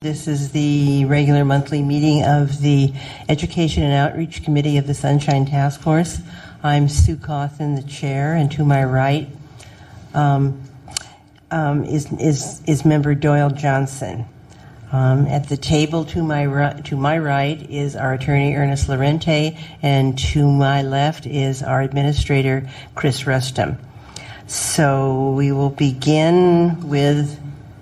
This is the regular monthly meeting of the Education and Outreach Committee of the Sunshine Task Force. I'm Sue Cawthon, the chair, and to my right is Member Doyle Johnson. At the table to my right is our attorney Ernest Lorente, and to my left is our administrator Chris Rustum. So we will begin with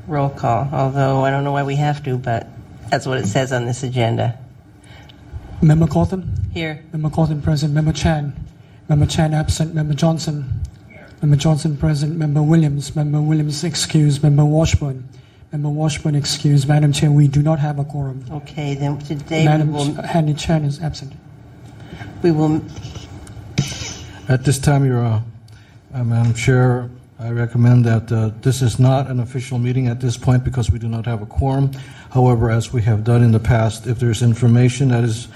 roll call, although I don't know why we have to, but that's what it says on this agenda. Member Cawthon? Here. Member Cawthon present. Member Chan? Member Chan absent. Member Johnson? Here. Member Johnson present. Member Williams? Member Williams excused. Member Washburn? Member Washburn excused. Madam Chair, we do not have a quorum. Okay, then today Madam Hanny Chan is absent. We will... At this time, Madam Chair, I recommend that this is not an official meeting at this point because we do not have a quorum. However, as we have done in the past, if there's information that is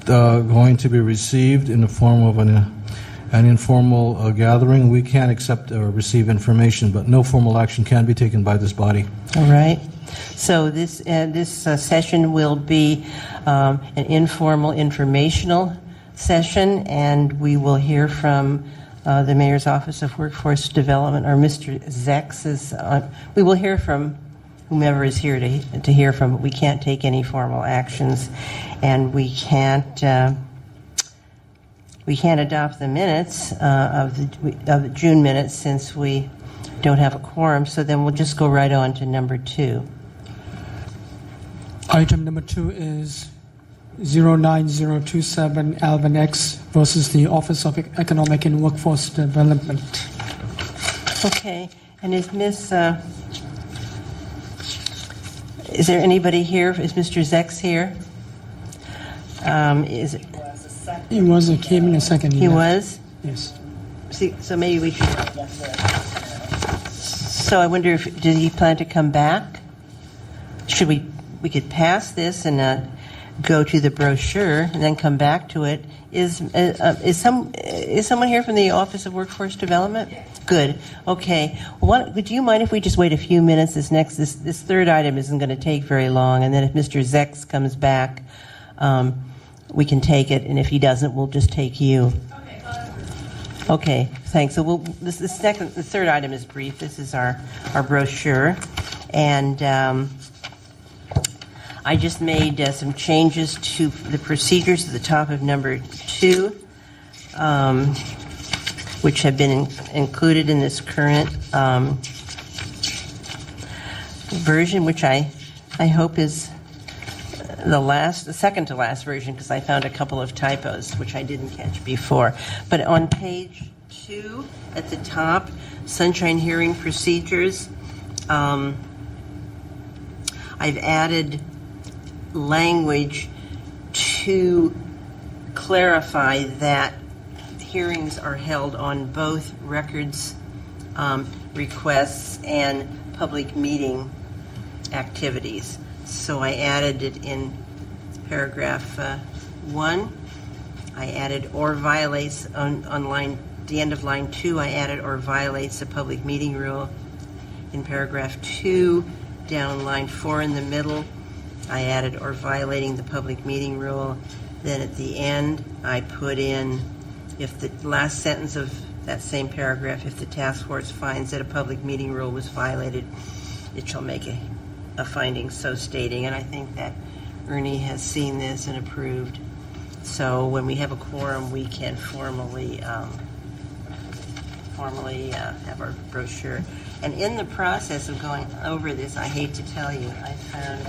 going to be received in the form of an informal gathering, we can accept or receive information, but no formal action can be taken by this body. All right. So this session will be an informal informational session, and we will hear from the Mayor's Office of Workforce Development, or Mr. Zex is we will hear from whomever is here to hear from, but we can't take any formal actions, and we can't adopt the minutes of the June minutes since we don't have a quorum. So then we'll just go right on to number 2. Item number 2 is 09027 Alvin X versus the Office of Economic and Workforce Development. Okay, and is there anybody here? Is Mr. Zex here? He came in a second. He was? Yes. See, so maybe we should. So I wonder did he plan to come back? Should we could pass this and go to the brochure and then come back to it. Is someone here from the Office of Workforce Development? Good. Okay. Would you mind if we just wait a few minutes? This third item isn't going to take very long, and then if Mr. Zex comes back, we can take it, and if he doesn't, we'll just take you. Okay. Thanks. So the third item is brief. This is our brochure, and I just made some changes to the procedures at the top of number 2, which have been included in this current version, which I hope is the second to last version, because I found a couple of typos which I didn't catch before. But on page 2 at the top, Sunshine Hearing Procedures, I've added language to clarify that hearings are held on both records requests and public meeting activities. So I added it in paragraph 1. I added or violates on the end of line 2. I added or violates the public meeting rule. In paragraph 2, down line 4 in the middle, I added or violating the public meeting rule. Then at the end, I put in, if the last sentence of that same paragraph, if the task force finds that a public meeting rule was violated, it shall make a finding so stating. And I think that Ernie has seen this and approved. So when we have a quorum, we can formally have our brochure. And in the process of going over this, I hate to tell you, I found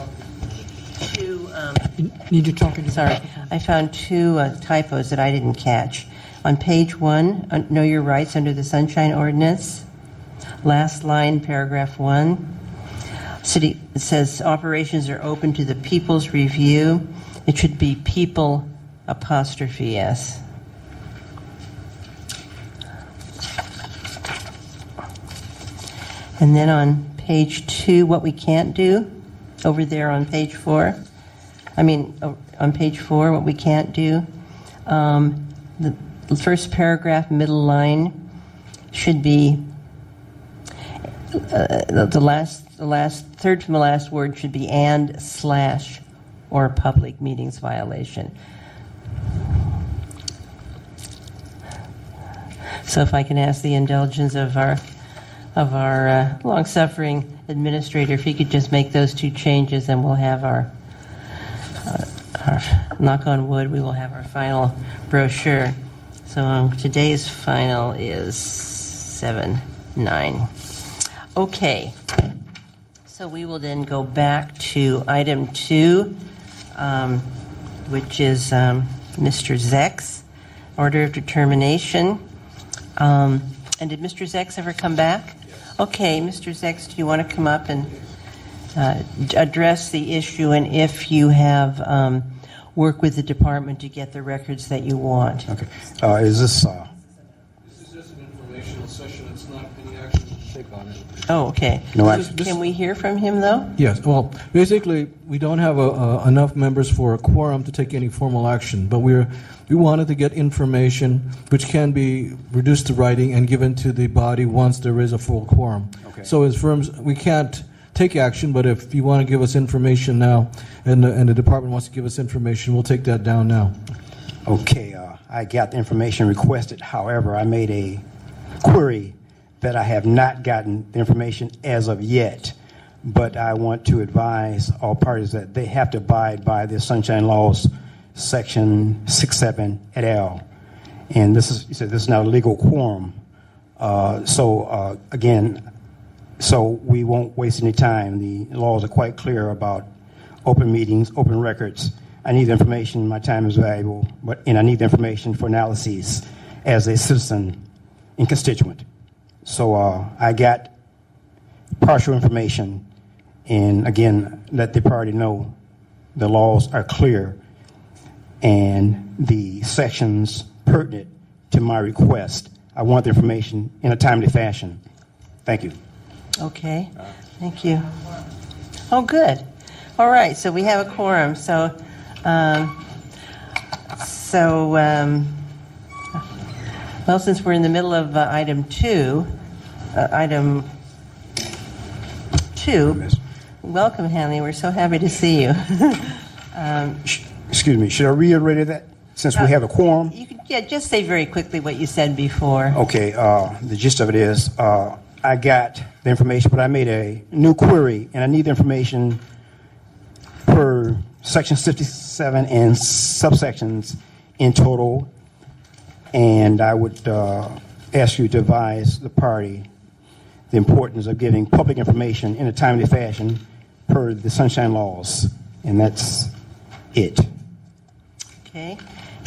two. You need to talk into Sorry, I found 2 typos that I didn't catch. On page 1, Know Your Rights under the Sunshine Ordinance, last line, paragraph 1. It says operations are open to the people's review. It should be people '(S). And then on page 2, what we can't do, over there on page 4, on page 4, what we can't do, the first paragraph, middle line, should be the last third from the last word should be and slash or public meetings violation. So if I can ask the indulgence of our long-suffering administrator, if he could just make those two changes, then we'll have our knock on wood, we will have our final brochure. So today's final is 7/9. Okay. So we will then go back to item 2, which is Mr. Zeck's order of determination. And did Mr. Zex ever come back? Yes. Okay, Mr. Zex, do you want to come up and address the issue, and if you have worked with the department to get the records that you want? Okay. Is this... This is just an informational session. It's not any action to take on it. Oh, okay. No action. Can we hear from him, though? Yes. Well, basically, we don't have enough members for a quorum to take any formal action, but we wanted to get information which can be reduced to writing and given to the body once there is a full quorum. Okay. So as firms, we can't take action, but if you want to give us information now, and the department wants to give us information, we'll take that down now. Okay, I got the information requested. However, I made a query that I have not gotten the information as of yet, but I want to advise all parties that they have to abide by the Sunshine Laws, Section 6-7 et al. And this is, you said this is not a legal quorum. Again, so we won't waste any time. The laws are quite clear about open meetings, open records. I need the information. My time is valuable, and I need the information for analyses as a citizen and constituent. So I got partial information, and again, let the party know the laws are clear and the sections pertinent to my request. I want the information in a timely fashion. Thank you. Okay. Thank you. Oh, good. All right. So we have a quorum. Well, since we're in the middle of item 2, welcome, Hanley. We're so happy to see you. Excuse me, should I reiterate that since we have a quorum? You can, just say very quickly what you said before. Okay, the gist of it is I got the information, but I made a new query, and I need the information per Section 57 and subsections in total, and I would ask you to advise the party the importance of giving public information in a timely fashion per the Sunshine Laws, and that's it. Okay.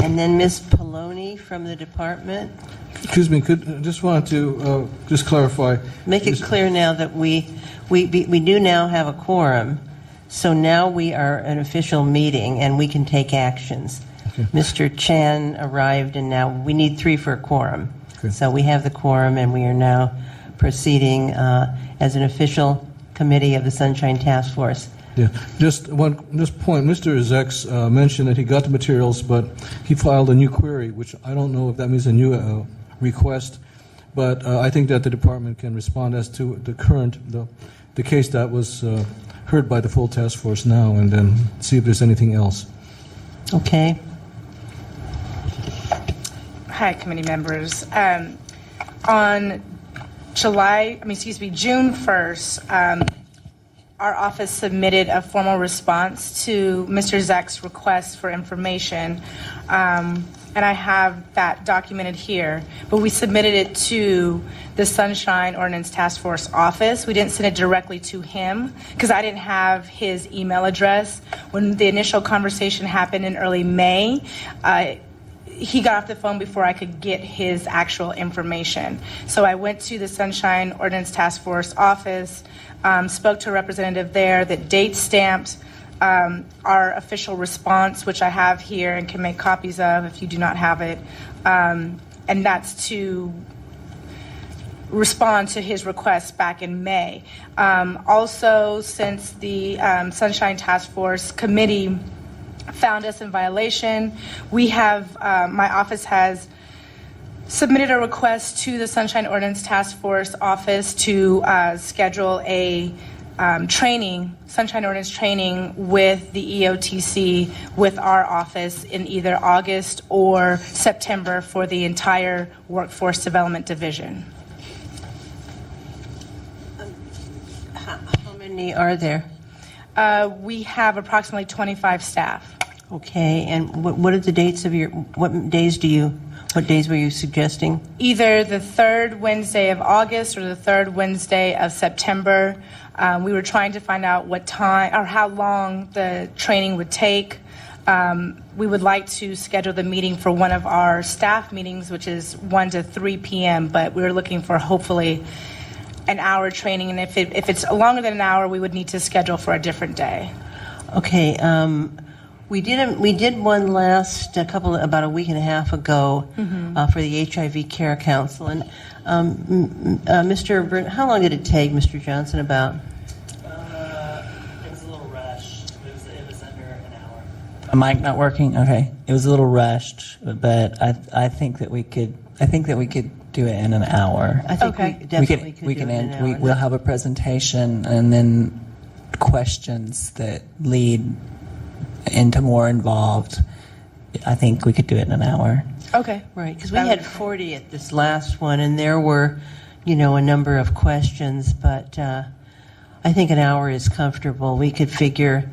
And then Ms. Poloni from the department. Excuse me, just wanted to just clarify. Make it clear now that we do now have a quorum, so now we are an official meeting and we can take actions. Okay. Mr. Chan arrived, and now we need 3 for a quorum. Okay. So we have the quorum, and we are now proceeding as an official committee of the Sunshine Task Force. Yeah, just point. Mr. Zex mentioned that he got the materials, but he filed a new query, which I don't know if that means a new request, but I think that the department can respond as to the case that was heard by the full task force now, and then see if there's anything else. Okay. Hi, committee members. On June 1st, our office submitted a formal response to Mr. Zach's request for information, and I have that documented here. But we submitted it to the Sunshine Ordinance Task Force office. We didn't send it directly to him because I didn't have his email address. When the initial conversation happened in early May, he got off the phone before I could get his actual information. So I went to the Sunshine Ordinance Task Force office, spoke to a representative there that date stamped our official response, which I have here and can make copies of if you do not have it. And that's to respond to his request back in May. Also, since the Sunshine Task Force Committee found us in violation, we have, my office has submitted a request to the Sunshine Ordinance Task Force office to schedule a Sunshine Ordinance training with the EOTC with our office in either August or September for the entire Workforce Development Division. How many are there? We have approximately 25 staff. Okay, and what are the dates of what days were you suggesting? Either the third Wednesday of August or the third Wednesday of September. We were trying to find out what time or how long the training would take. We would like to schedule the meeting for one of our staff meetings, which is 1 to 3 p.m., but we were looking for hopefully an hour training, and if it's longer than an hour, we would need to schedule for a different day. Okay, we did one about a week and a half ago for the HIV Care Council, and Mr. Byrne, how long did it take, Mr. Johnson? About? It was a little rushed. It was under an hour. A mic not working? Okay. It was a little rushed, but I think that we could. I think that we could do it in an hour. I think Okay. we definitely could do it in an hour. We'll have a presentation and then questions that lead into more involved. I think we could do it in an hour. Okay. Right, because we had 40 at this last one, and there were, a number of questions, but I think an hour is comfortable. We could figure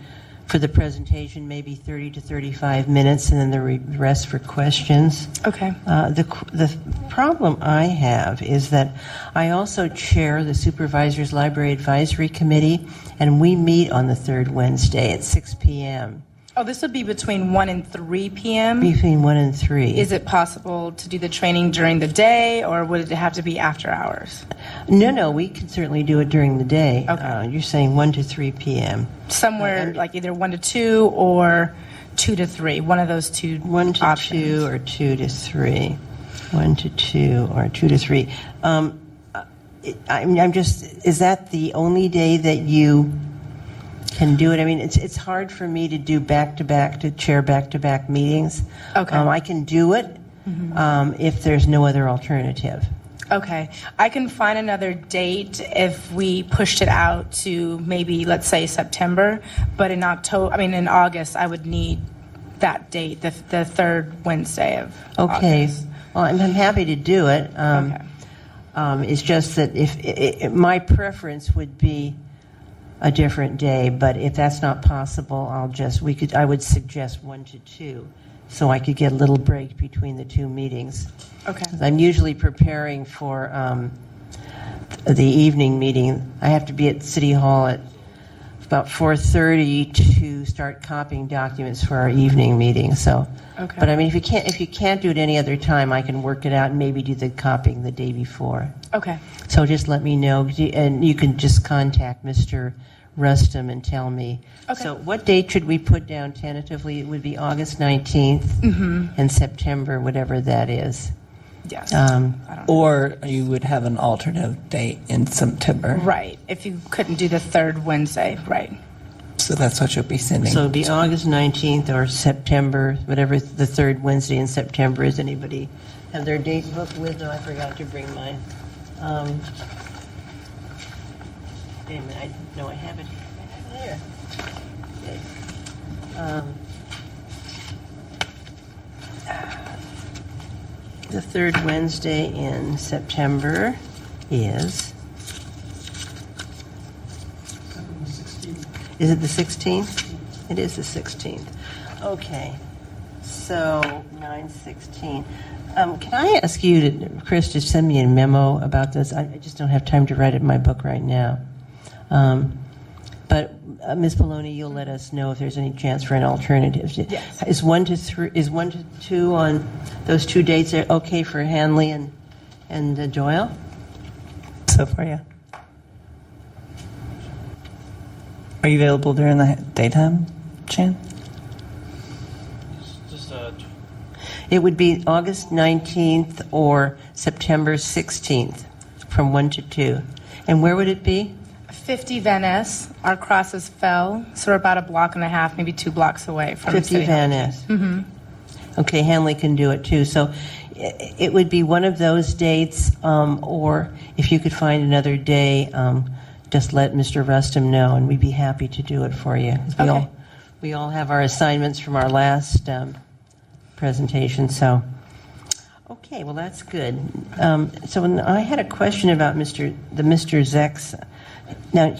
for the presentation maybe 30 to 35 minutes, and then the rest for questions. Okay. The problem I have is that I also chair the Supervisors Library Advisory Committee, and we meet on the third Wednesday at 6 p.m. Oh, this would be between 1 and 3 p.m.? Between 1 and 3. Is it possible to do the training during the day, or would it have to be after hours? No, we can certainly do it during the day. Okay. You're saying 1 to 3 p.m. Somewhere like either 1 to 2 or 2 to 3, one of those two 1 to options. 2 or 2 to 3. 1 to 2 or 2 to 3. I'm just, is that the only day that you can do it? I mean, it's hard for me to do to chair back-to-back meetings. Okay. I can do it if there's no other alternative. Okay. I can find another date if we pushed it out to maybe, let's say, September, but in August, I would need that date, the third Wednesday of August. Well, I'm happy to do it. Okay. It's just that if my preference would be a different day, but if that's not possible, I would suggest 1 to 2, so I could get a little break between the two meetings. Okay. I'm usually preparing for the evening meeting. I have to be at City Hall at about 4:30 to start copying documents for our evening meeting. So, Okay. But I mean, if you can't do it any other time, I can work it out and maybe do the copying the day before. Okay. So just let me know, and you can just contact Mr. Rustum and tell me. Okay. So what date should we put down tentatively? It would be August 19th and September, whatever that is. Yes. Or you would have an alternate date in September. Right. If you couldn't do the third Wednesday, right. So that's what you'll be sending. So it would be August 19th or September, whatever the third Wednesday in September is. Anybody have their date booked with? No, I forgot to bring mine. Wait a minute. I have it here. Okay. The third Wednesday in September is... Is it the 16th? It is the 16th. Okay. So 9/16. Can I ask you, Chris, to send me a memo about this? I just don't have time to write it in my book right now. But Ms. Poloni, you'll let us know if there's any chance for an alternative. Yes. Is 1 to 2 on those two dates okay for Hanley and Doyle? So far, yeah. Are you available during the daytime, Chan? It would be August 19th or September 16th from 1 to 2. And where would it be? 50 Van Ness. Our crosses fell, so we're about a block and a half, maybe 2 blocks away from 50 City Hall. Van Ness. Mm-hmm. Okay, Hanley can do it too. So it would be one of those dates, or if you could find another day, just let Mr. Rustum know, and we'd be happy to do it for you. Okay. We all have our assignments from our last presentation, so. Okay, well, that's good. So I had a question about Mr. Zex. Now,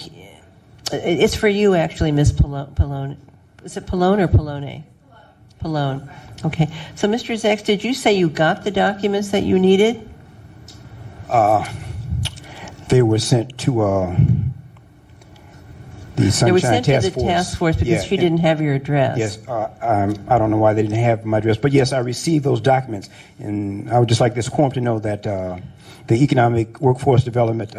it's for you, actually, Ms. Pallone. Is it Pallone or Pallone? Pallone. Okay. So, Mr. Zex, did you say you got the documents that you needed? They were sent to the Sunshine They were sent Task to the Force. task force because Yeah, she didn't have your address. Yes, I don't know why they didn't have my address, but yes, I received those documents, and I would just like this quorum to know that the Economic Workforce Development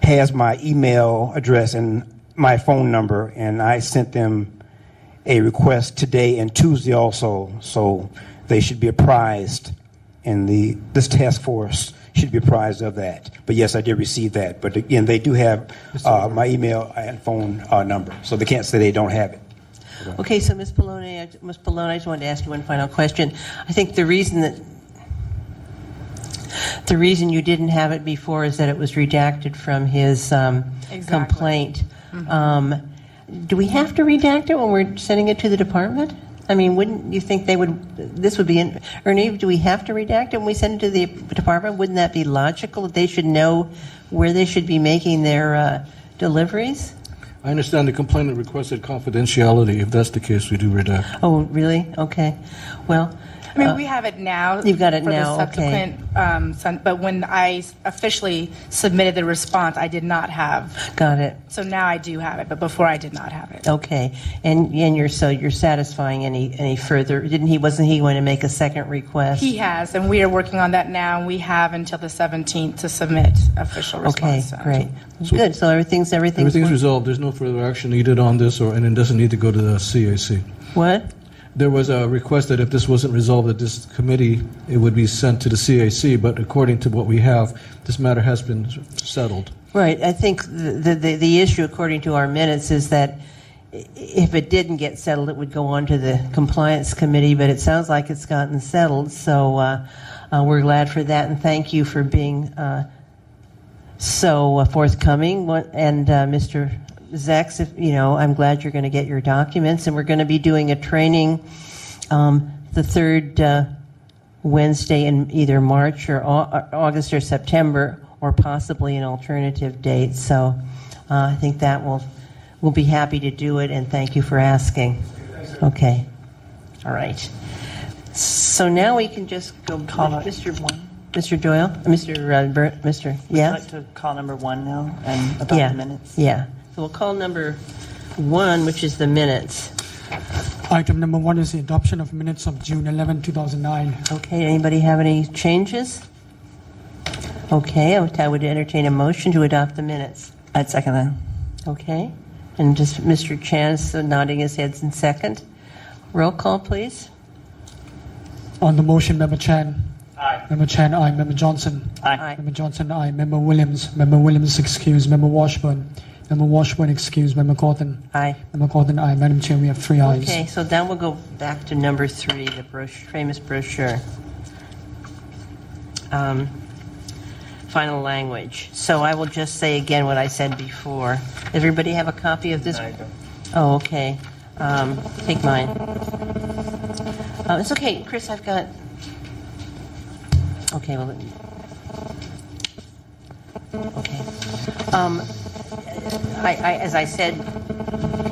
has my email address and my phone number, and I sent them a request today and Tuesday also, so they should be apprised, and this task force should be apprised of that. But yes, I did receive that. But again, they do have my email and phone number, so they can't say they don't have it. Okay, so Ms. Pallone, I just wanted to ask you one final question. I think the reason you didn't have it before is that it was redacted from his complaint. Do we have to redact it when we're sending it to the department? I mean, wouldn't you think this would be, Ernie, do we have to redact it when we send it to the department? Wouldn't that be logical that they should know where they should be making their deliveries? I understand the complainant requested confidentiality. If that's the case, we do redact. Oh, really? Okay. Well, I mean, we have it now. You've got it for now, the subsequent, but when I officially submitted the response, I did not have. got it. So now I do have it, but before I did not have it. Okay. And you're satisfying any further? Wasn't he going to make a second request? He has, and we are working on that now, and we have until the 17th to submit official Okay, response. great. Good. So everything's Everything's resolved. There's no further action needed on this, and it doesn't need to go to the CAC. What? There was a request that if this wasn't resolved at this committee, it would be sent to the CAC, but according to what we have, this matter has been settled. Right. I think the issue, according to our minutes, is that if it didn't get settled, it would go on to the compliance committee, but it sounds like it's gotten settled, so we're glad for that, and thank you for being so forthcoming. And Mr. Zex, I'm glad you're going to get your documents, and we're going to be doing a training the third Wednesday in either March or August or September, or possibly an alternative date. So I think that we'll be happy to do it, and thank you for asking. Okay. All right. So now we can just go Call Mr. one. Mr. Doyle, Mr. Yeah. Yes. I'd like to call number one now and adopt Yeah. the minutes. Yeah. So we'll call number one, which is the minutes. Item number 1 is the adoption of minutes of June 11, 2009. Okay, anybody have any changes? Okay, I would entertain a motion to adopt the minutes. I'd second that. Okay, and just Mr. Chance nodding his head in second. Roll call, please. On the motion, Member Chan. Aye. Member Chan, aye. Member Johnson. Aye. Member Johnson, aye. Member Williams. Member Williams, excused. Member Washburn. Member Washburn, excused. Member Cawthon. Aye. Member Cawthon, aye. Madam Chair, we have 3 ayes. Okay, so then we'll go back to number 3, the famous brochure. Final language. So I will just say again what I said before. Everybody have a copy of this? I do. Oh, okay. Take mine. It's okay, Chris, I've got... Okay, well... Okay. As I said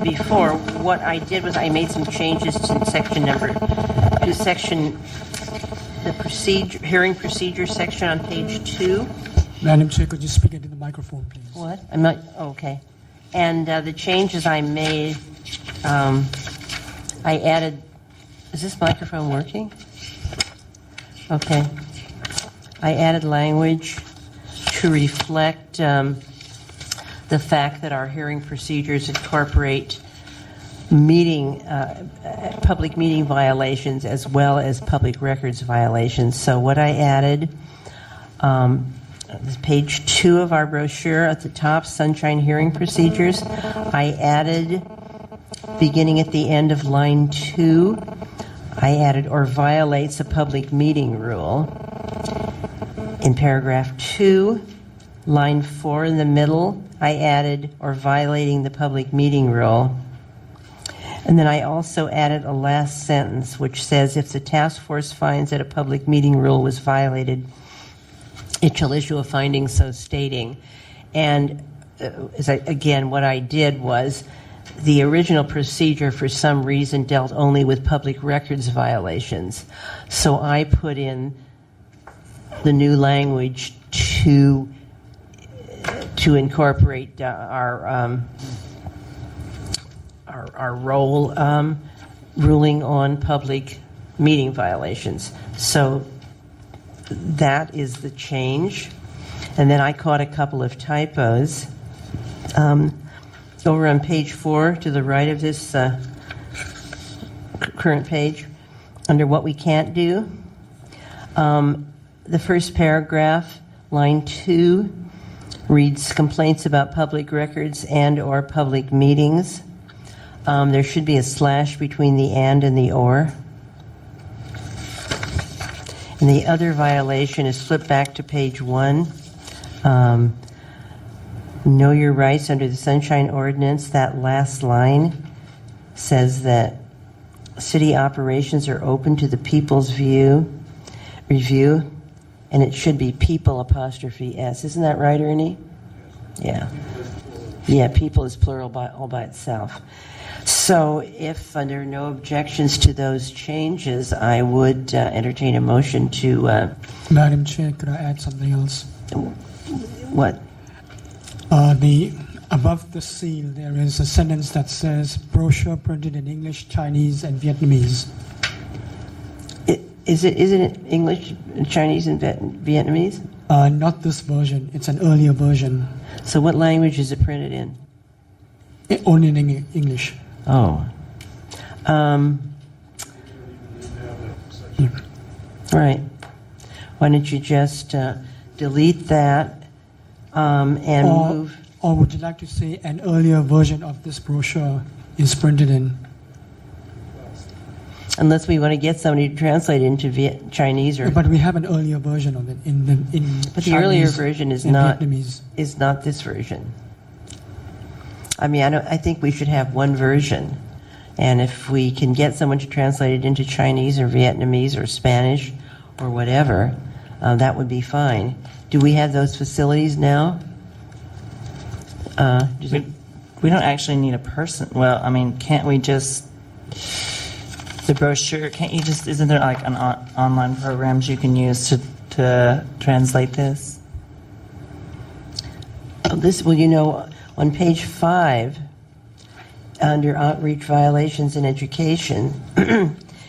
before, what I did was I made some changes to the hearing procedure section on page 2. Madam Chair, could you speak into the microphone, please? What? I'm not, okay. And the changes I made, I added, is this microphone working? Okay. I added language to reflect the fact that our hearing procedures incorporate public meeting violations as well as public records violations. So what I added, this is page 2 of our brochure at the top, Sunshine Hearing Procedures. I added, beginning at the end of line 2, I added or violates a public meeting rule. In paragraph 2, line 4 in the middle, I added or violating the public meeting rule. And then I also added a last sentence which says if the task force finds that a public meeting rule was violated, it shall issue a finding so stating. And again, what I did was the original procedure for some reason dealt only with public records violations. So I put in the new language to incorporate our role ruling on public meeting violations. So that is the change. And then I caught a couple of typos. Over on page 4 to the right of this current page, under what we can't do, the first paragraph, line 2, reads complaints about public records and or public meetings. There should be a slash between the and the or. And the other violation is flipped back to page 1. Know your rights under the Sunshine Ordinance. That last line says that city operations are open to the people's review, and it should be people apostrophe S. Isn't that right, Ernie? Yeah. Yeah, people is plural all by itself. So if there are no objections to those changes, I would entertain a motion to... Madam Chair, could I add something else? What? Above the seal, there is a sentence that says brochure printed in English, Chinese, and Vietnamese. Isn't it English, Chinese, and Vietnamese? Not this version. It's an earlier version. So what language is it printed in? Only in English. Oh. Right. Why don't you just delete that and move... Or would you like to say an earlier version of this brochure is printed in? Unless we want to get somebody to translate it into Chinese or... But we have an earlier version of it in But the Chinese earlier version is and not Vietnamese. this version. I mean, I think we should have one version. And if we can get someone to translate it into Chinese or Vietnamese or Spanish or whatever, that would be fine. Do we have those facilities now? We don't actually need a person. Well, I mean, can't we just... The brochure, can't you just... Isn't there like an online programs you can use to translate this? On page 5, under outreach violations in education,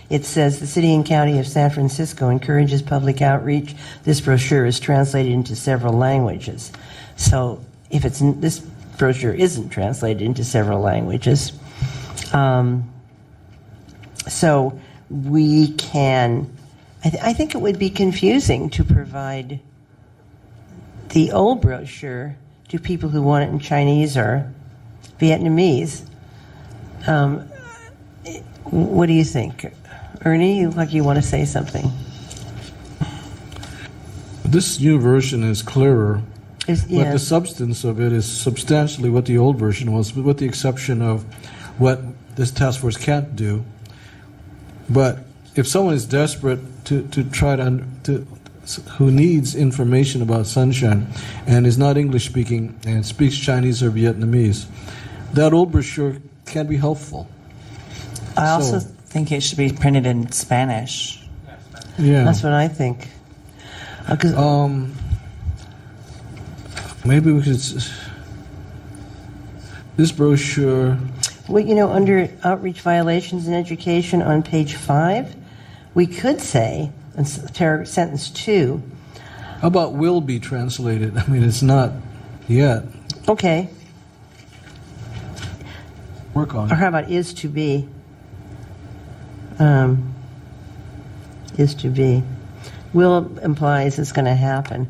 it says the City and County of San Francisco encourages public outreach. This brochure is translated into several languages. So if this brochure isn't translated into several languages, so we can... I think it would be confusing to provide the old brochure to people who want it in Chinese or Vietnamese. What do you think? Ernie, you look like you want to say something. This new version is clearer, but Yeah. the substance of it is substantially what the old version was, with the exception of what this task force can't do. But if someone is desperate to try to who needs information about Sunshine and is not English speaking and speaks Chinese or Vietnamese, that old brochure can be helpful. I also think it should be printed in Spanish. Yeah. That's what I think. Maybe we could... This brochure... Well, under outreach violations in education on page 5, we could say, in sentence 2... How about will be translated? I mean, it's not yet. Okay. Work on Or it. how about is to be? Is to be. Will implies it's going to happen.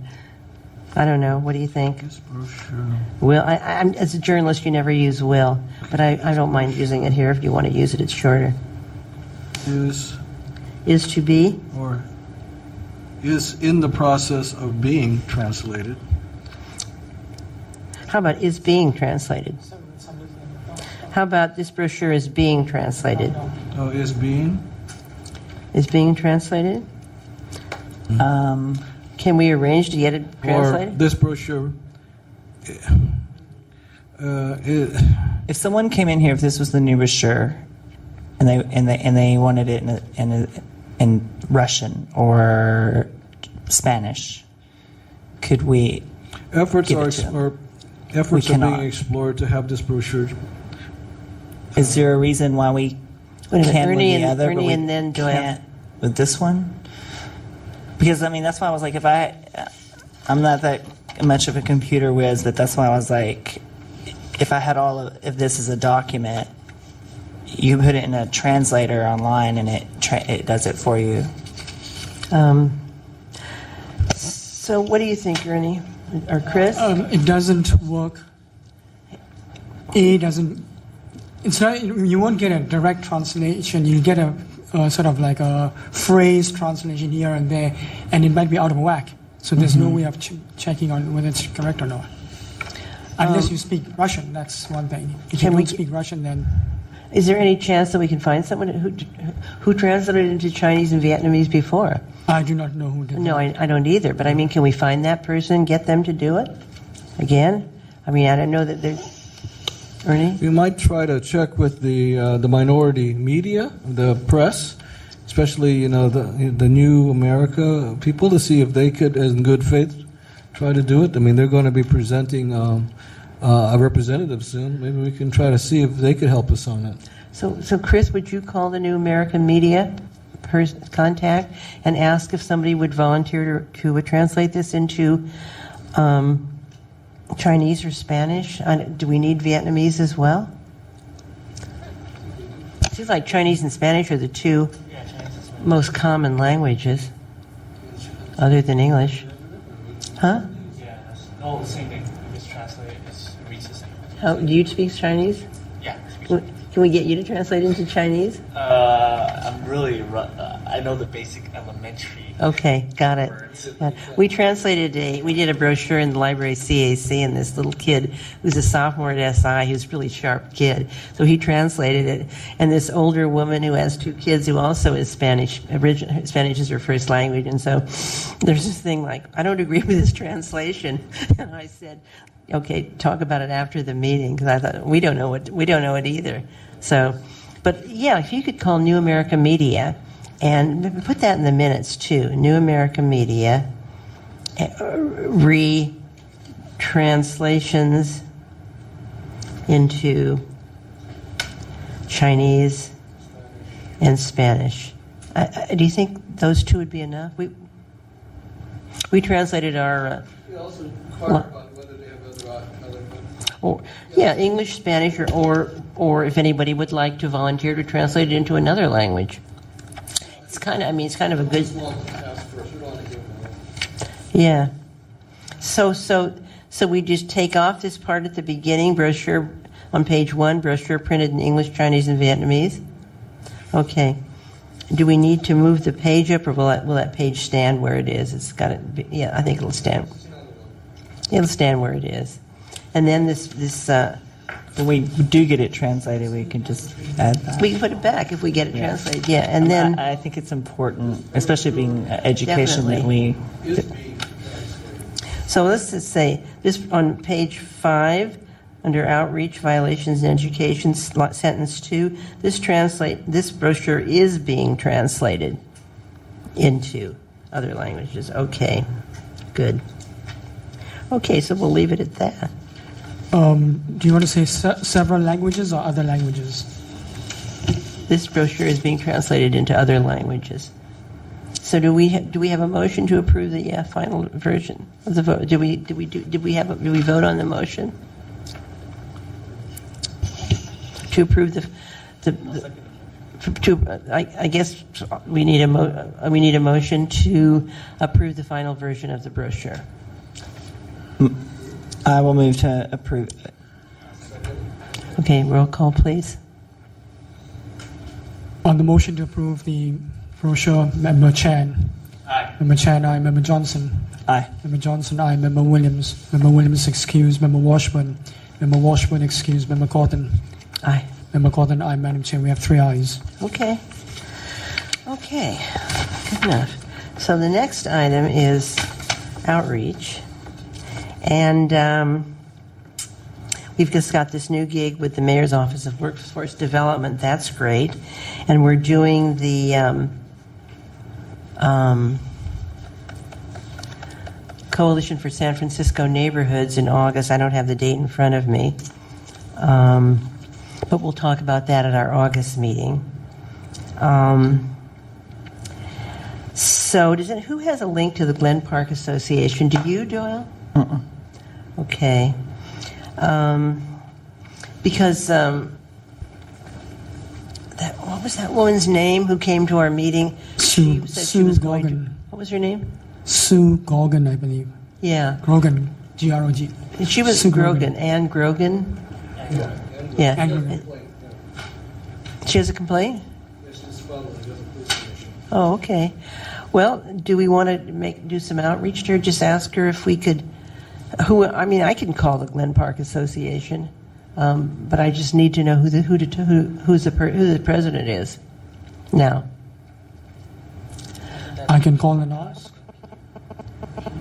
I don't know. What do you think? This brochure... Will, I'm as a journalist, you never use will, but I don't mind using it here. If you want to use it, it's shorter. is Is to be? or is in the process of being translated. How about is being translated? How about this brochure is being translated? Oh, is being? Is being translated? Can we arrange to get it Or translated? this brochure. If someone came in here, if this was the new brochure, and they wanted it in Russian or Spanish, could we? Efforts Give are it to them. efforts We are being cannot. explored to have this brochure. Is there a reason why we Wait a minute, can Ernie with the and- other, but Ernie we and then Joanne. can't with this one? Because I mean, that's why I was like, I'm not that much of a computer whiz, but that's why I was like, if I had if this is a document, you put it in a translator online and it does it for you. So what do you think, Ernie? Or Chris? It doesn't work. It's not. You won't get a direct translation. You get a sort of like a phrase translation here and there, and it might be out of whack. So there's no way of checking on whether it's correct or not. Unless you speak Russian, that's one thing. If you Can we don't speak Russian, then Is there any chance that we can find someone who translated into Chinese and Vietnamese before? I do not know who did No, that. I don't either. But I mean, can we find that person, get them to do it again? I mean, I don't know that they're. Ernie? We might try to check with the minority media, the press, especially the New America people, to see if they could, in good faith, try to do it. I mean, they're going to be presenting a representative soon. Maybe we can try to see if they could help us on it. So Chris, would you call the New American Media contact and ask if somebody would volunteer to translate this into Chinese or Spanish? Do we need Vietnamese as well? Seems like Chinese and Spanish are the two most common languages, other than English. Huh? Yeah, all the same thing. Just translate it. It reads the same. Oh, do you speak Chinese? Yeah. Can we get you to translate into Chinese? I'm really. I know the basic elementary. Okay, got it. We did a brochure in the library CAC, and this little kid who's a sophomore at SI, who's a really sharp kid. So he translated it. And this older woman who has two kids who also is Spanish, Spanish is her first language. And so there's this thing like, I don't agree with this translation. And I said, okay, talk about it after the meeting, because I thought, we don't know it either. So, but yeah, if you could call New America Media, and put that in the minutes too. New America Media, retranslations into Chinese and Spanish. Do you think those two would be enough? We translated our. We also clarify whether they have other. Or, yeah, English, Spanish, or if anybody would like to volunteer to translate it into another language. It's kind of a good. Yeah. So we just take off this part at the beginning, brochure on page 1, brochure printed in English, Chinese, and Vietnamese. Okay. Do we need to move the page up, or will that page stand where it is? It's got to be, yeah, I think it'll stand. It'll stand where it is. And then this When we do get it translated, we can just add that. we can put it back if we get it translated. Yeah, and then I think it's important, especially being education, Definitely. that so let's just say this on page 5 under outreach, violations, and education, sentence 2. This brochure is being translated into other languages. Okay, good. Okay, so we'll leave it at that. do you want to say several languages or other languages? This brochure is being translated into other languages. So do we have a motion to approve the final version of the vote? Did we vote on the motion to approve I guess we need a motion to approve the final version of the brochure. I will move to approve it. Okay, roll call, please. On the motion to approve the Brochure, Member Chan. Aye. Member Chan, aye. Member Johnson. Aye. Member Johnson, aye. Member Williams. Member Williams excused. Member Washburn. Member Washburn excused. Member Cotton. Aye. Member Cotton, aye. Madam Chair, we have 3 ayes. Okay. Okay. Good enough. So the next item is outreach. And we've just got this new gig with the Mayor's Office of Workforce Development. That's great. And we're doing the Coalition for San Francisco Neighborhoods in August. I don't have the date in front of me. But we'll talk about that at our August meeting. So who has a link to the Glen Park Association? Do you, Doyle? Okay. Because what was that woman's name who came to our meeting? She said she was going to. What was her name? Sue Grogan, I believe. Yeah. Grogan, G-R-O-G. She was Sue Grogan. Anne Grogan. Yeah. Anne Grogan. She has a complaint? Oh, okay. Well, do we want to do some outreach to her? Just ask her if we could. I can call the Glen Park Association, but I just need to know who the president is. Now. I can call and ask.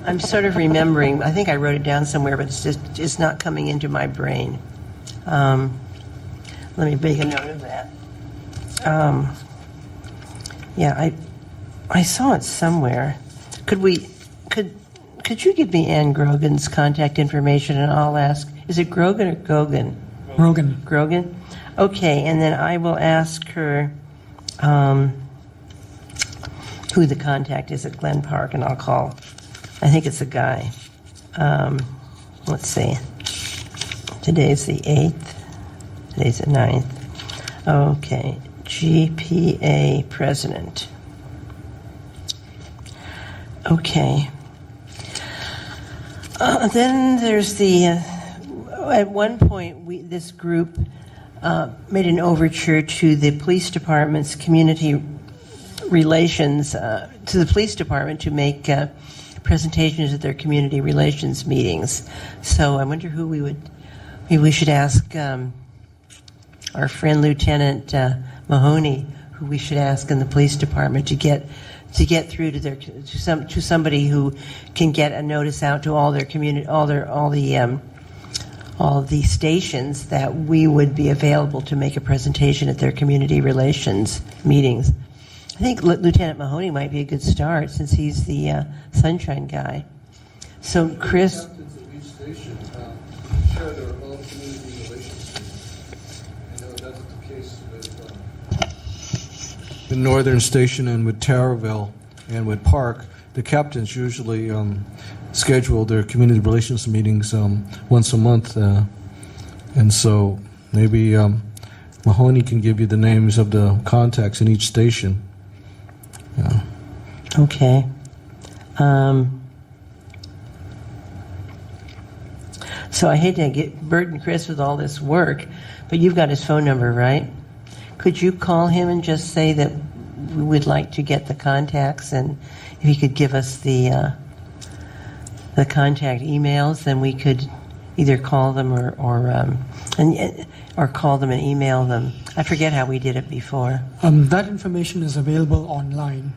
I'm sort of remembering. I think I wrote it down somewhere, but it's not coming into my brain. Let me make a note of that. Yeah, I saw it somewhere. Could you give me Ann Grogan's contact information, and I'll ask. Is it Grogan or Gogan? Grogan. Grogan. Okay, and then I will ask her who the contact is at Glen Park, and I'll call. I think it's a guy. Let's see. Today's the 8th. Today's the 9th. Okay. GPA president. Okay. Then there's the. At one point, this group made an overture to the police department's community relations, to the police department to make presentations at their community relations meetings. So I wonder who maybe we should ask our friend Lieutenant Mahoney, who we should ask in the police department to get through to somebody who can get a notice out to all their community, all the stations that we would be available to make a presentation at their community relations meetings. I think Lieutenant Mahoney might be a good start since he's the sunshine guy. So Chris. Captains of each station share their own community relations teams. I know that's the case with the Northern Station and with Taraville and with Park. The captains usually schedule their community relations meetings once a month, and so maybe Mahoney can give you the names of the contacts in each station. Yeah. Okay. So I hate to burden Chris with all this work, but you've got his phone number, right? Could you call him and just say that we would like to get the contacts, and if he could give us the contact emails, then we could either call them or call them and email them. I forget how we did it before. That information is available online.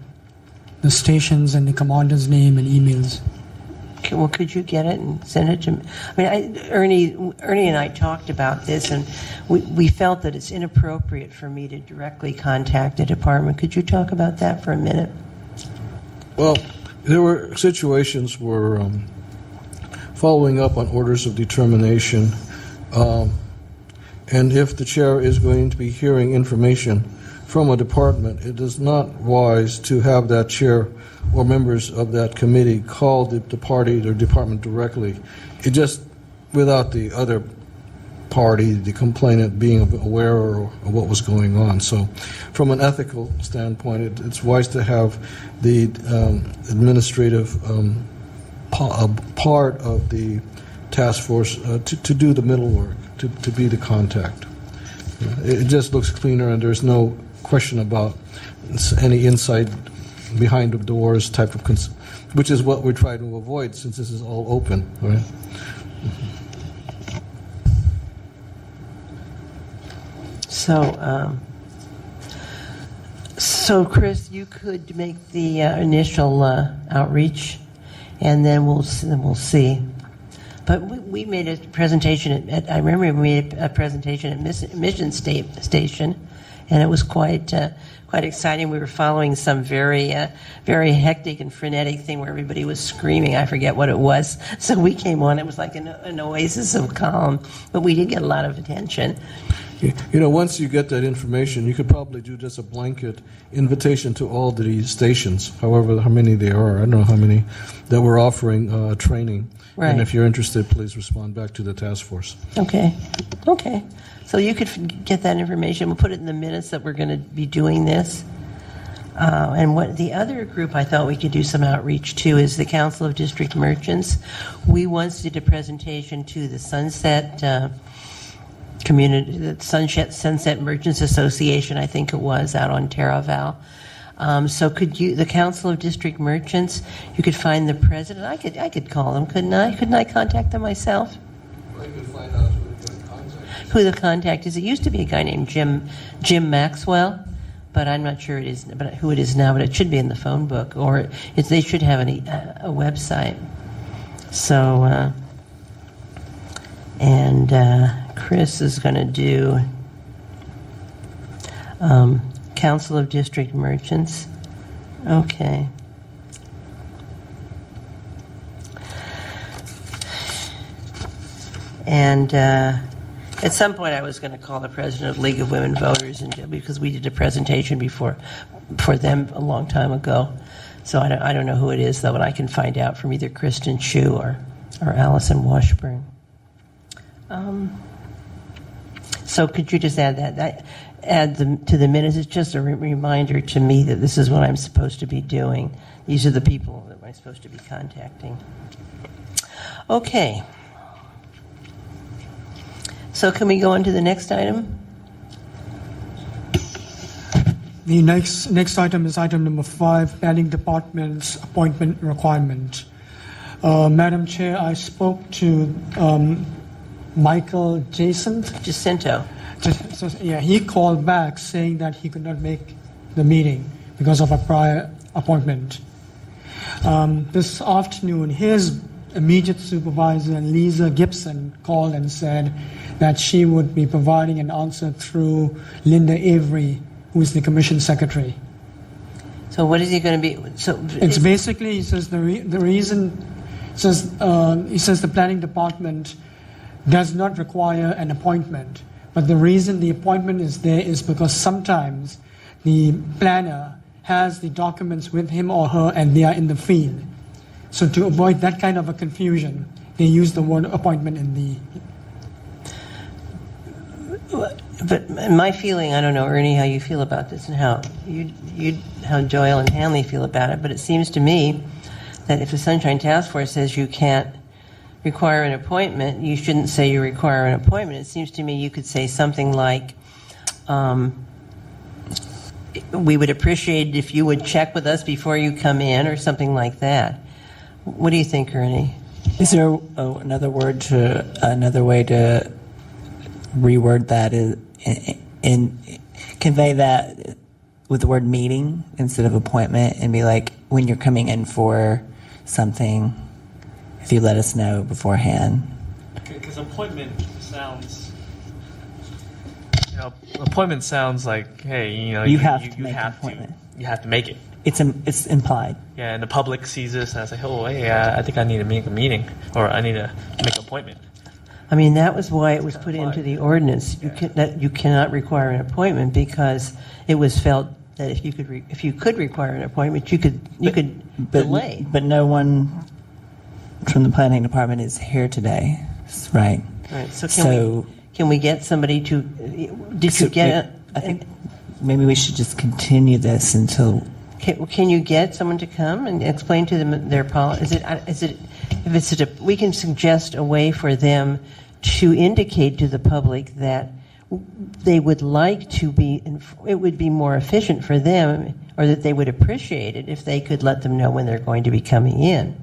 The stations and the commander's name and emails. Okay, well, could you get it and send it to me? I mean, Ernie and I talked about this, and we felt that it's inappropriate for me to directly contact the department. Could you talk about that for a minute? Well, there were situations where following up on orders of determination, and if the chair is going to be hearing information from a department, it is not wise to have that chair or members of that committee call the party or department directly. It just, without the other party, the complainant, being aware of what was going on. So from an ethical standpoint, it's wise to have the administrative part of the task force to do the middle work, to be the contact. It just looks cleaner, and there's no question about any inside, behind the doors type of, which is what we're trying to avoid since this is all open, right? So Chris, you could make the initial outreach, and then we'll see. But we made a presentation I remember we made a presentation at Mission Station, and it was quite exciting. We were following some very hectic and frenetic thing where everybody was screaming. I forget what it was. So we came on. It was like an oasis of calm, but we did get a lot of attention. You know, once you get that information, you could probably do just a blanket invitation to all the stations, however how many there are. I don't know how many that we're offering training. Right. And if you're interested, please respond back to the task force. Okay. So you could get that information. We'll put it in the minutes that we're going to be doing this. And what the other group I thought we could do some outreach to is the Council of District Merchants. We once did a presentation to the Sunset Community, the Sunset Merchants Association, I think it was, out on Taraval. So could you, the Council of District Merchants, you could find the president. I could call them, couldn't I? Couldn't I contact them myself? Well, you could find out Who the contact is. It used to be a guy named Jim Maxwell, but I'm not sure who it is now. But it should be in the phone book, or they should have a website. So, Chris is going to do Council of District Merchants. Okay. And at some point I was going to call the president of League of Women Voters, because we did a presentation for them a long time ago. So I don't know who it is, though, and I can find out from either Kristen Chu or Allison Washburn. So could you just add that? Add them to the minutes. It's just a reminder to me that this is what I'm supposed to be doing. These are the people that I'm supposed to be contacting. Okay. So can we go on to the next item? The next item is item number 5, Planning Department's appointment requirement. Madam Chair, I spoke to Michael Jacinto. So, yeah, he called back saying that he could not make the meeting because of a prior appointment. This afternoon, his immediate supervisor, Lisa Gibson, called and said that she would be providing an answer through Linda Avery, who is the commission secretary. So what is he going to be? So it's basically, he says the reason, he says the planning department does not require an appointment, but the reason the appointment is there is because sometimes the planner has the documents with him or her and they are in the field. So to avoid that kind of a confusion, they use the word appointment in the... But my feeling, I don't know, Ernie, how you feel about this and how how Doyle and Hanley feel about it, but it seems to me that if the Sunshine Task Force says you can't require an appointment, you shouldn't say you require an appointment. It seems to me you could say something like, we would appreciate it if you would check with us before you come in, or something like that. What do you think, Ernie? Is there another way to reword that and convey that with the word meeting instead of appointment, and be like, when you're coming in for something, if you let us know beforehand? Because appointment sounds like, hey, you have to make an appointment. You have to make it. It's implied. Yeah, and the public sees this and it's like, oh, hey, I think I need to make a meeting, or I need to make an appointment. I mean, that was why it was put into the ordinance. You cannot require an appointment, because it was felt that if you could require an appointment, you could delay. But no one from the planning department is here today, right? Right. So can we get somebody to? Did you get? I think maybe we should just continue this until. Can you get someone to come and explain to them their policy? We can suggest a way for them to indicate to the public that they would like to be, it would be more efficient for them, or that they would appreciate it if they could let them know when they're going to be coming in.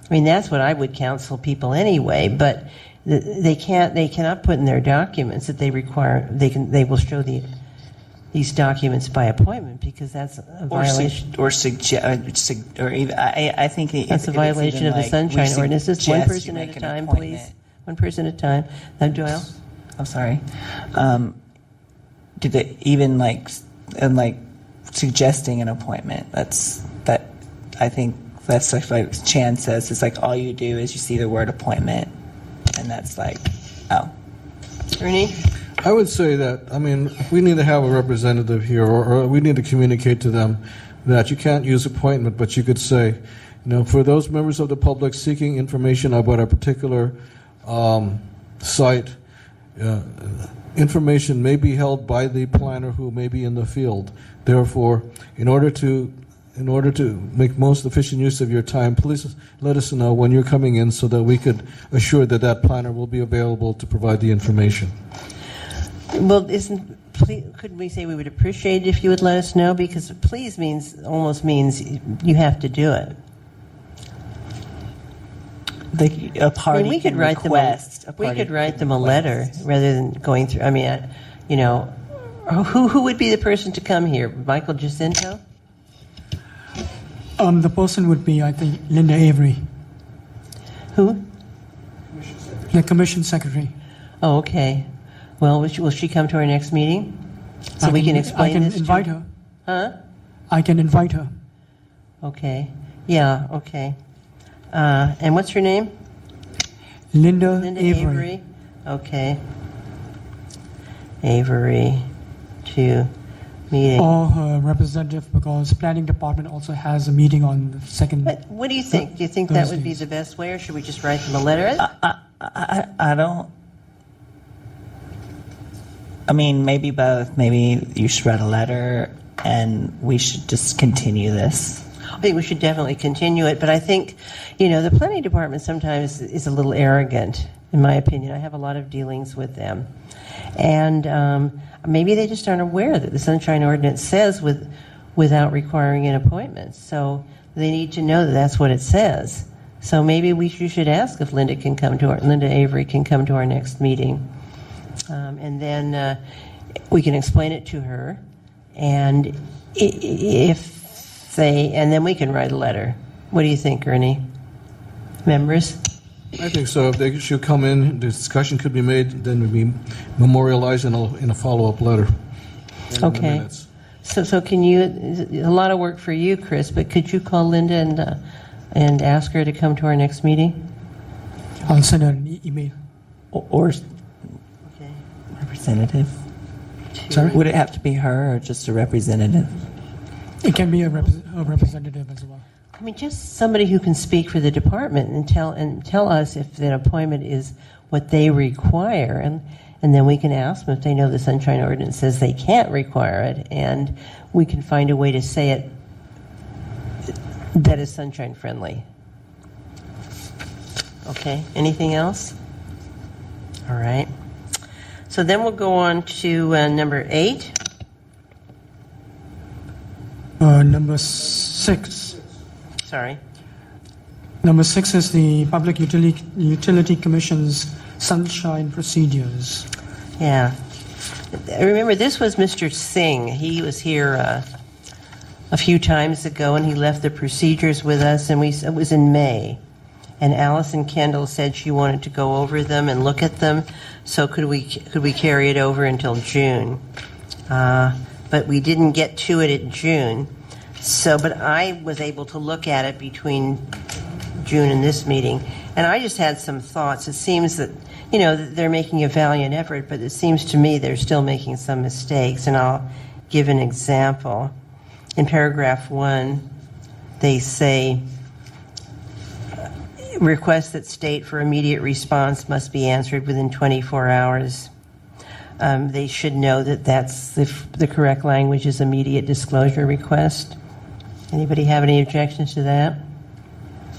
I mean, that's what I would counsel people anyway, but they cannot put in their documents that they require, they will show these documents by appointment, because that's a violation. I think That's a violation of the Sunshine Ordinance. Just one person at a time, please. One person at a time. Now, Doyle? I'm sorry. Did it even like suggesting an appointment? I think that's like Chan says. It's like all you do is you see the word appointment, and that's like, oh. Ernie? I would say that, I mean, we need to have a representative here, or we need to communicate to them that you can't use appointment, but you could say, for those members of the public seeking information about a particular site, information may be held by the planner who may be in the field. Therefore, in order to make most efficient use of your time, please let us know when you're coming in so that we could assure that that planner will be available to provide the information. Well, couldn't we say we would appreciate it if you would let us know? Because please almost means you have to do it. A party we could can write request. We could write them a letter rather than going through. I mean, who would be the person to come here? Michael Jacinto? The person would be, I think, Linda Avery, Who? the commission secretary. Oh, okay. Well, will she come to our next meeting? So we can explain this to I can invite her. Huh? I can invite her. Okay. Yeah, okay. And what's her name? Linda Linda Avery. Okay. Avery to meeting. Or her representative, because planning department also has a meeting on the second. What do you think? Do you think that would be the best way, or should we just write them a letter? I don't. I mean, maybe both. Maybe you should write a letter, and we should just continue this. I think we should definitely continue it, but I think, the planning department sometimes is a little arrogant, in my opinion. I have a lot of dealings with them. And maybe they just aren't aware that the Sunshine Ordinance says without requiring an appointment. So they need to know that that's what it says. So maybe you should ask if Linda Avery can come to our next meeting. And then we can explain it to her. And and then we can write a letter. What do you think, Ernie? Members? I think so. If they should come in, the discussion could be made, then it would be memorialized in a follow-up letter. Okay. So can you, a lot of work for you, Chris, but could you call Linda and ask her to come to our next meeting? I'll send her an email. Or Okay. representative. Sorry? Would it have to be her or just a representative? It can be a representative as well. I mean, just somebody who can speak for the department and tell us if that appointment is what they require, and then we can ask them if they know the Sunshine Ordinance says they can't require it, and we can find a way to say it that is sunshine friendly. Okay. Anything else? All right. So then we'll go on to number 8. Number 6. Sorry. Number 6 is the Public Utility Commission's sunshine procedures. Yeah. I remember this was Mr. Singh. He was here a few times ago, and he left the procedures with us, and it was in May. And Allison Kendall said she wanted to go over them and look at them, so could we carry it over until June? But we didn't get to it in June. But I was able to look at it between June and this meeting, and I just had some thoughts. It seems that, they're making a valiant effort, but it seems to me they're still making some mistakes, and I'll give an example. In paragraph 1, they say, requests that state for immediate response must be answered within 24 hours. They should know that that's the correct language is immediate disclosure request. Anybody have any objections to that?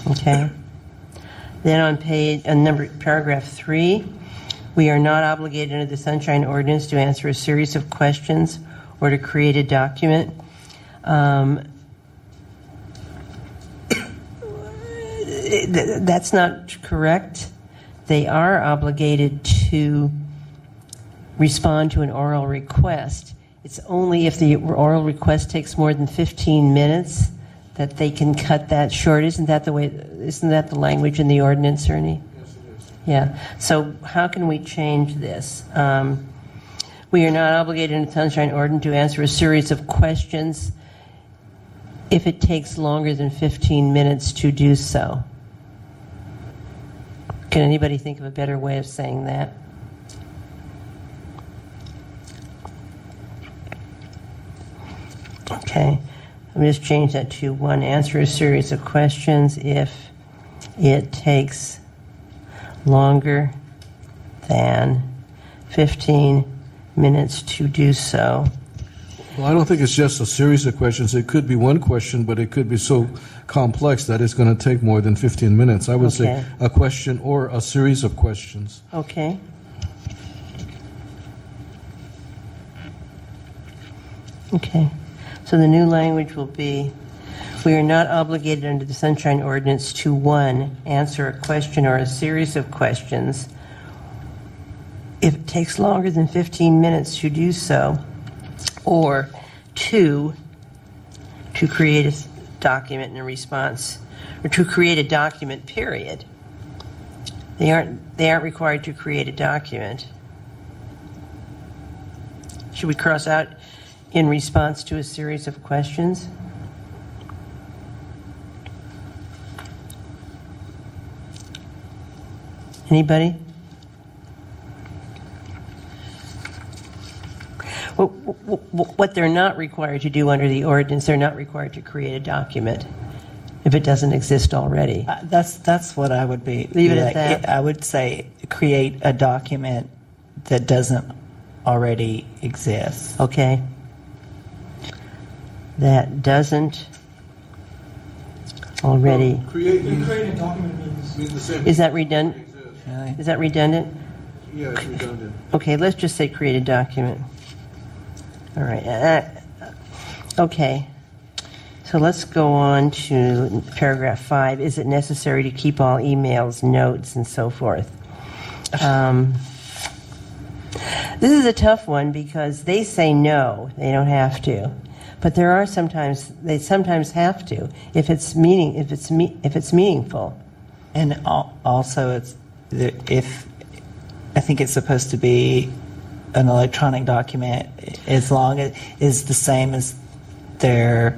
Okay. Then on paragraph 3, We are not obligated under the Sunshine Ordinance to answer a series of questions or to create a document. That's not correct. They are obligated to respond to an oral request. It's only if the oral request takes more than 15 minutes that they can cut that short. Isn't that the language in the ordinance, Ernie? Yes, it is. Yeah. So how can we change this? We are not obligated in the Sunshine Ordinance to answer a series of questions if it takes longer than 15 minutes to do so. Can anybody think of a better way of saying that? Okay. Let me just change that to 1. Answer a series of questions if it takes longer than 15 minutes to do so. Well, I don't think it's just a series of questions. It could be one question, but it could be so complex that it's going to take more than 15 minutes. I would say a question or a series of questions. Okay. Okay. So the new language will be, we are not obligated under the Sunshine Ordinance to 1, answer a question or a series of questions if it takes longer than 15 minutes to do so, or 2, to create a document in response, or to create a document, period. They aren't required to create a document. Should we cross out in response to a series of questions? Anybody? What they're not required to do under the ordinance, they're not required to create a document if it doesn't exist already. That's what I would be. Leave it at that. I would say create a document that doesn't already exist. Okay. That doesn't already. Create Create a document means the same. Is that redundant? Really? Is that redundant? Yeah, it's redundant. Okay, let's just say create a document. All right. Okay. So let's go on to paragraph 5. Is it necessary to keep all emails, notes, and so forth? This is a tough one because they say no, they don't have to. But they sometimes have to if it's meaningful. And also, if I think it's supposed to be an electronic document as long as is the same as their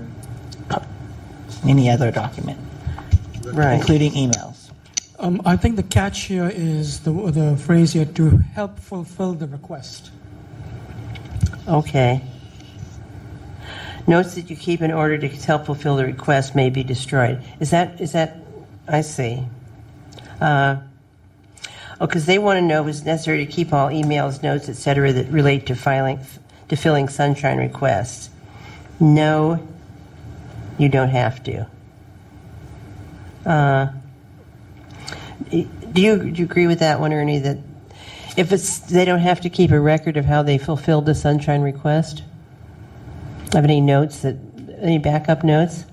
any other document, Right. including emails. I think the catch here is the phrase here, to help fulfill the request. Okay. Notes that you keep in order to help fulfill the request may be destroyed. Is that? I see. Because they want to know if it's necessary to keep all emails, notes, etc. that relate to filling Sunshine requests. No, you don't have to. Do you agree with that one, Ernie? That if they don't have to keep a record of how they fulfilled the Sunshine request? Have any notes any backup notes?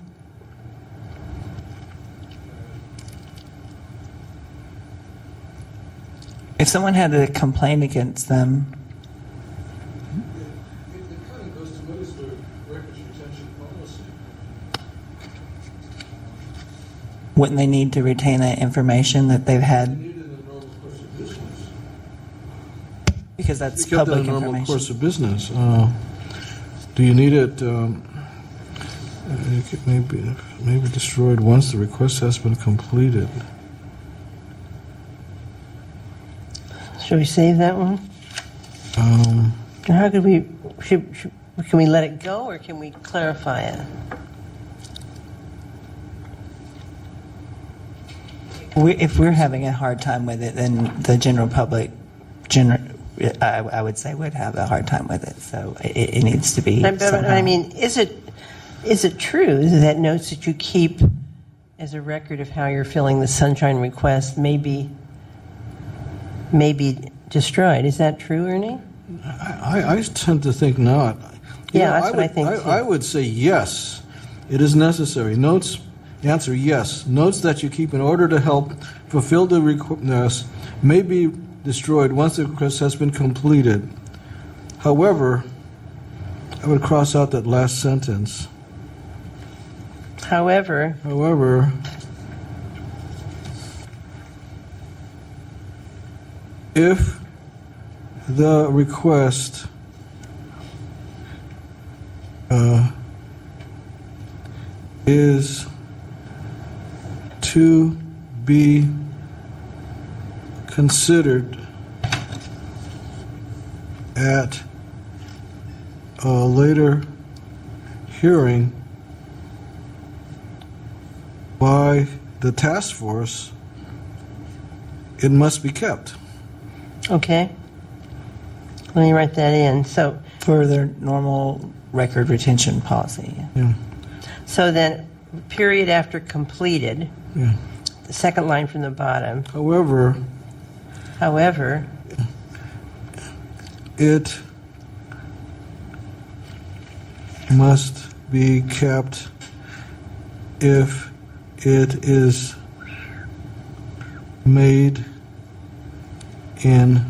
If someone had a complaint against them, It kind of goes to what is the records retention policy? wouldn't they need to retain that information that they've had? Needed in the normal course of business. Because that's You kept that public in normal information. course of business. Do you need it? It may be destroyed once the request has been completed. Should we save that one? Or how could we? Can we let it go, or can we clarify it? If we're having a hard time with it, then the general public, I would say, would have a hard time with it. So it needs to be. I mean, is it true that notes that you keep as a record of how you're filling the Sunshine request may be destroyed. Is that true, Ernie? I tend to think not. You Yeah, know, that's what I think, too. I would say yes, it is necessary. Notes, answer yes. Notes that you keep in order to help fulfill the request may be destroyed once the request has been completed. However, I would cross out that last sentence. However, if the request is to be considered at a later hearing by the task force, it must be kept. okay. Let me write that in. So, For their normal record retention policy. Yeah. so then, period after completed, Yeah. the second line from the bottom. However, However, it must be kept if it is made in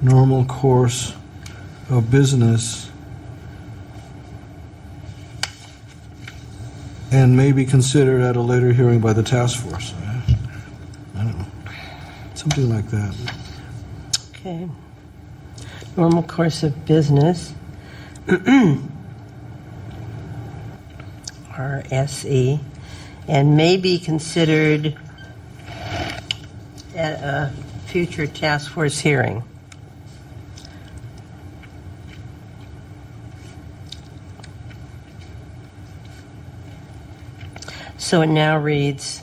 normal course of business and may be considered at a later hearing by the task force. I don't know. Something like that. okay. Normal course of business. RSE. And may be considered at a future task force hearing. So it now reads,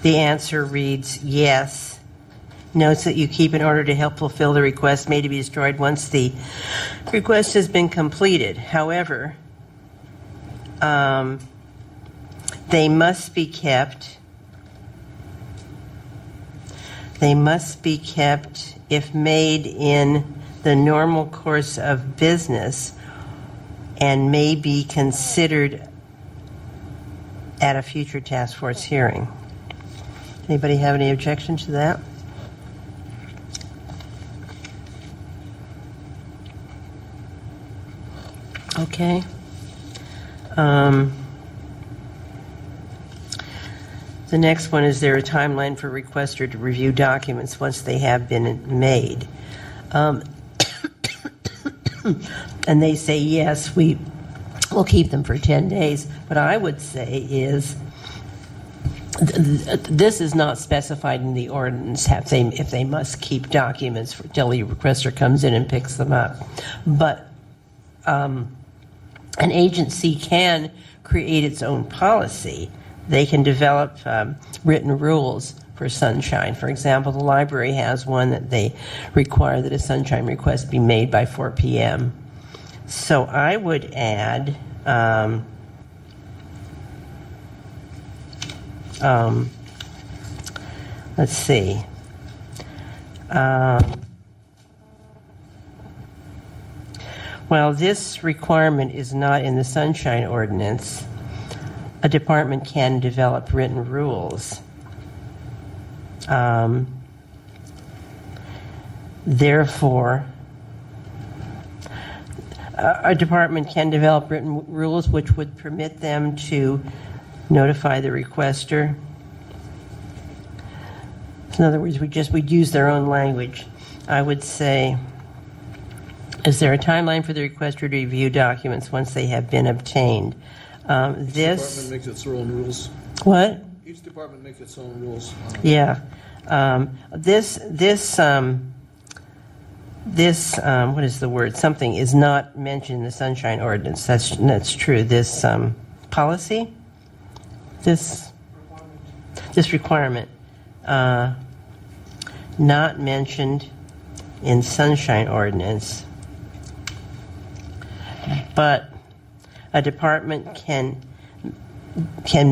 the answer reads yes. Notes that you keep in order to help fulfill the request may to be destroyed once the request has been completed. However, they must be kept. They must be kept if made in the normal course of business and may be considered at a future task force hearing. Anybody have any objection to that? Okay. The next one is there a timeline for requester to review documents once they have been made? And they say, yes, we'll keep them for 10 days. What I would say is, this is not specified in the ordinance if they must keep documents until the requester comes in and picks them up. But an agency can create its own policy. They can develop written rules for sunshine. For example, the library has one that they require that a sunshine request be made by 4 p.m. So I would add let's see. Well, this requirement is not in the sunshine ordinance. A department can develop written rules. Therefore, a department can develop written rules which would permit them to notify the requester. In other words, we'd use their own language. I would say, is there a timeline for the requester to review documents once they have been obtained? Each department makes its own rules. What? Each department makes its own rules. Yeah. This what is the word? Something is not mentioned in the sunshine ordinance. That's true. This policy, this requirement, not mentioned in sunshine ordinance, but a department can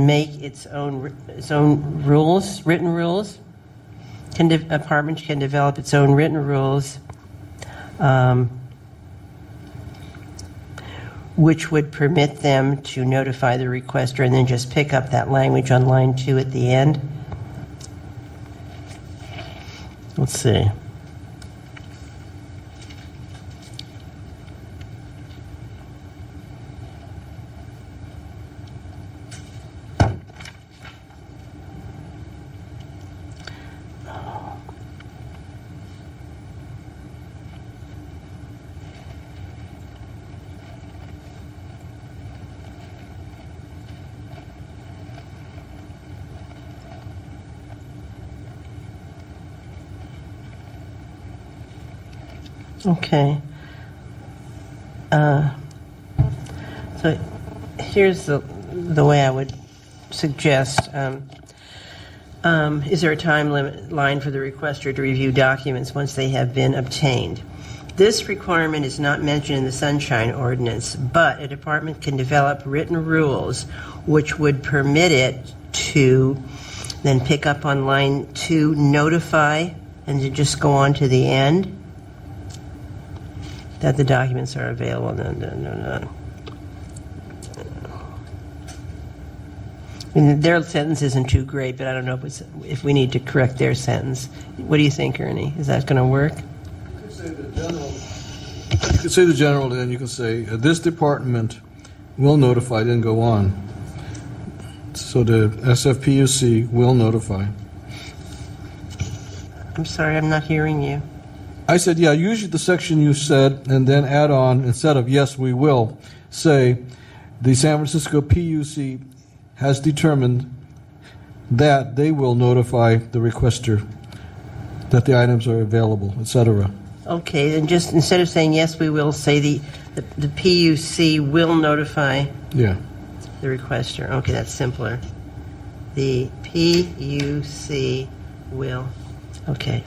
make its own rules, written rules, Department can develop its own written rules, which would permit them to notify the requester and then just pick up that language on line 2 at the end. Let's see. Okay. So here's the way I would suggest. Is there a time line for the requester to review documents once they have been obtained? This requirement is not mentioned in the Sunshine Ordinance, but a department can develop written rules which would permit it to then pick up on line 2, notify, and to just go on to the end that the documents are available. No. I mean, their sentence isn't too great, but I don't know if we need to correct their sentence. What do you think, Ernie? Is that going to work? You could say the general, then you can say, this department will notify, then go on. So the SFPUC will notify. I'm sorry, I'm not hearing you. I said, yeah, usually the section you said, and then add on, instead of yes, we will, say, the San Francisco PUC has determined that they will notify the requester that the items are available, etc. Okay, then just instead of saying yes, we will, say the PUC will notify Yeah. the requester. Okay, that's simpler. The PUC will. Okay.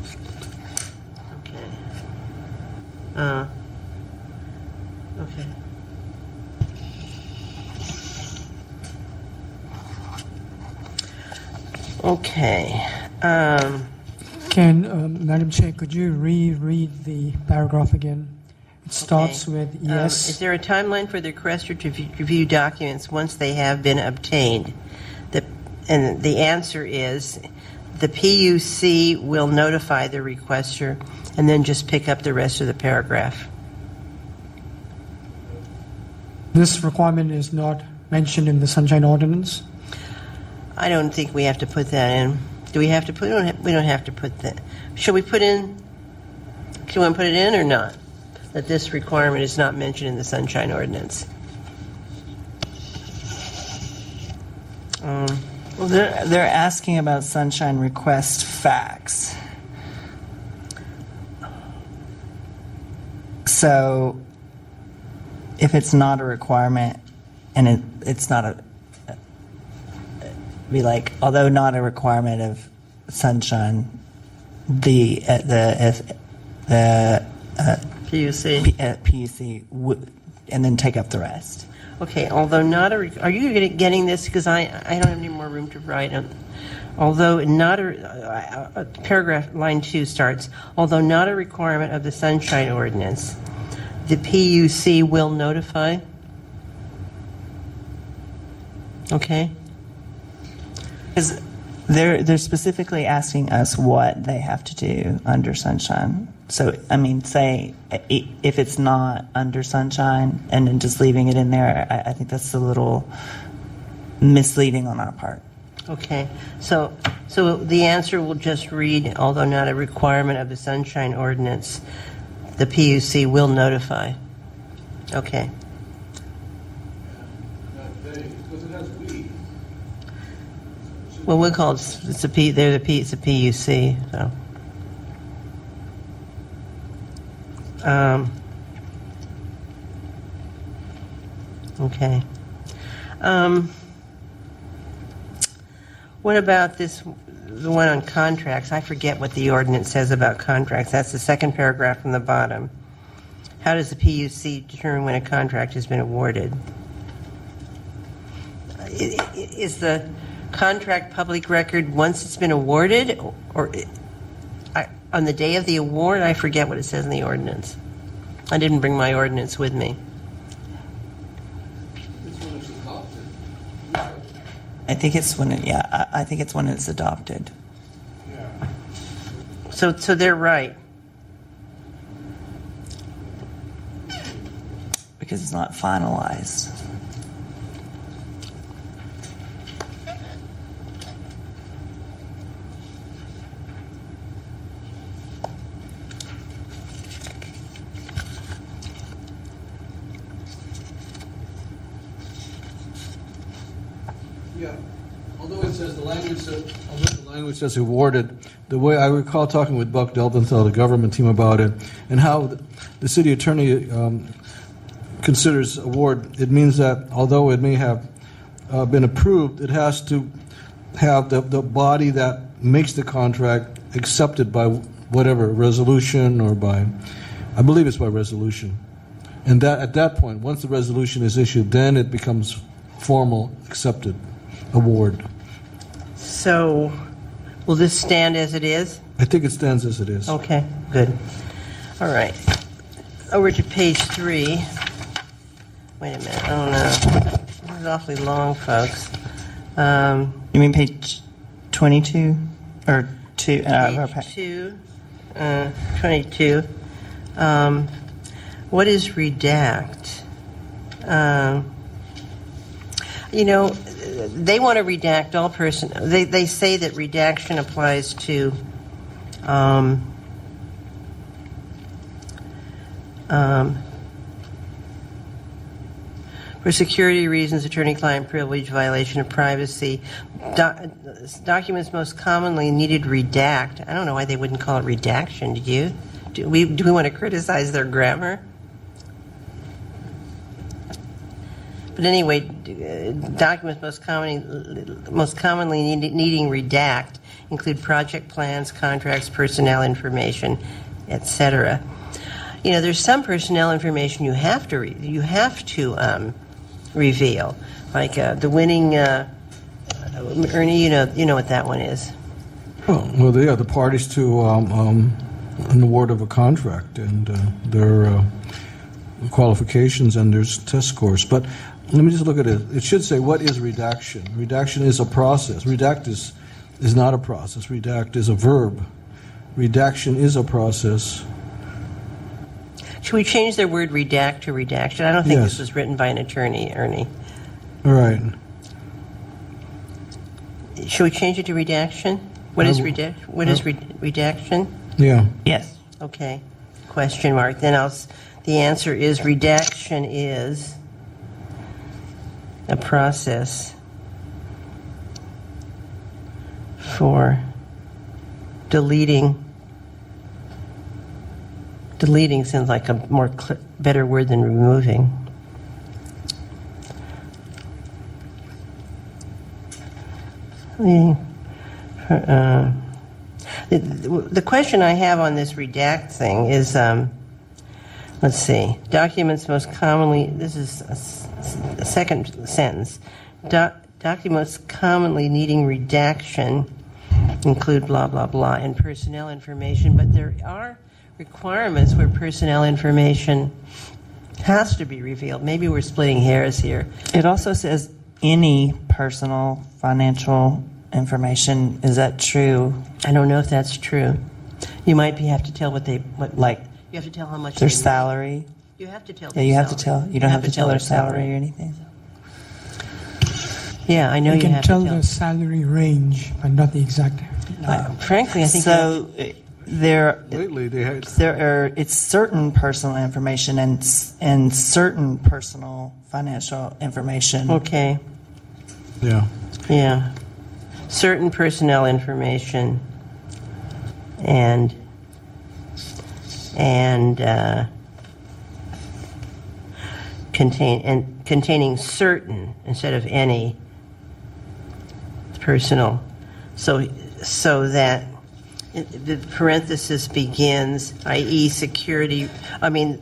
Okay. Okay. Madam Chair, could you reread the paragraph again? It starts with yes. Is there a timeline for the requester to review documents once they have been obtained? And the answer is the PUC will notify the requester and then just pick up the rest of the paragraph. This requirement is not mentioned in the Sunshine Ordinance. I don't think we have to put that in. Do we have to put it? We don't have to put that. Should we put in? Do you want to put it in or not? That this requirement is not mentioned in the Sunshine Ordinance. Well, they're asking about Sunshine request facts. So, if it's not a requirement, and it's not a, be like, although not a requirement of Sunshine, the PUC. PUC would, and then take up the rest. Okay, although not a, are you getting this? Because I don't have any more room to write. Although not a paragraph, line 2 starts, although not a requirement of the Sunshine Ordinance, the PUC will notify. Okay. Because they're specifically asking us what they have to do under Sunshine. So, I mean, say if it's not under Sunshine and then just leaving it in there, I think that's a little misleading on our part. Okay. So the answer will just read, although not a requirement of the Sunshine Ordinance, the PUC will notify. Okay. Well, we'll call it, it's a PUC, so. Okay. What about the one on contracts? I forget what the ordinance says about contracts. That's the second paragraph from the bottom. How does the PUC determine when a contract has been awarded? Is the contract public record once it's been awarded, or on the day of the award, I forget what it says in the ordinance. I didn't bring my ordinance with me. I think it's when I think it's when it's adopted. So they're right. Because it's not finalized. Yeah, although it says the language says awarded, the way I recall talking with Buck Delventhal, the government team, about it, and how the city attorney considers award, it means that although it may have been approved, it has to have the body that makes the contract accepted by whatever resolution or by, I believe it's by resolution, and that at that point, once the resolution is issued, then it becomes formal accepted award. So will this stand as it is? I think it stands as it is. Okay, good. All right. Over to page 3. Wait a minute. Oh, no. This is awfully long, folks. You mean page 22 or 2? Page 2, 22. What is redact? They want to redact all person. They say that redaction applies to for security reasons, attorney-client privilege, violation of privacy. Documents most commonly needed redact. I don't know why they wouldn't call it redaction. Do you? Do we want to criticize their grammar? But anyway, documents most commonly needing redact include project plans, contracts, personnel information, etc. There's some personnel information you have to reveal, like the winning. Ernie, you know what that one is. Oh, well, they are the parties to an award of a contract and their qualifications and there's test scores. But let me just look at it. It should say, what is redaction? Redaction is a process. Redact is not a process. Redact is a verb. Redaction is a process. Should we change the word redact to redaction? I don't think Yes. this was written by an attorney, Ernie. All right. Should we change it to redaction? What is redaction? Yeah. Yes. Okay. Question mark. Then the answer is redaction is a process for deleting. Deleting sounds like a more better word than removing. The question I have on this redact thing is, let's see, documents most commonly, this is a second sentence, documents commonly needing redaction include blah, blah, blah, and personnel information, but there are requirements where personnel information has to be revealed. Maybe we're splitting hairs here. It also says any personal financial information. Is that true? I don't know if that's true. You might have to tell you have to tell how much Their they make. salary? You have to tell. Yeah, you have to tell. You don't have to tell their salary or anything. Yeah, I know You you can have tell to tell. the salary range, but not the exact. Frankly, I think So Lately, they had. it's certain personal information and certain personal financial information. okay. Yeah. Yeah. Certain personnel information and containing certain instead of any personal, so that the parenthesis begins, i.e. security. I mean,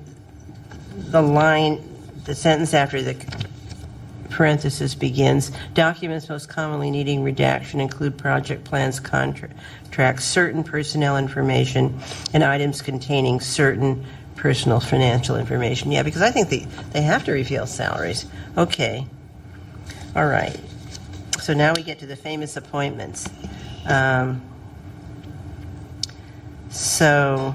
the sentence after the parenthesis begins, documents most commonly needing redaction include project plans, contracts, certain personnel information, and items containing certain personal financial information. Yeah, because I think they have to reveal salaries. Okay. All right. So now we get to the famous appointments. So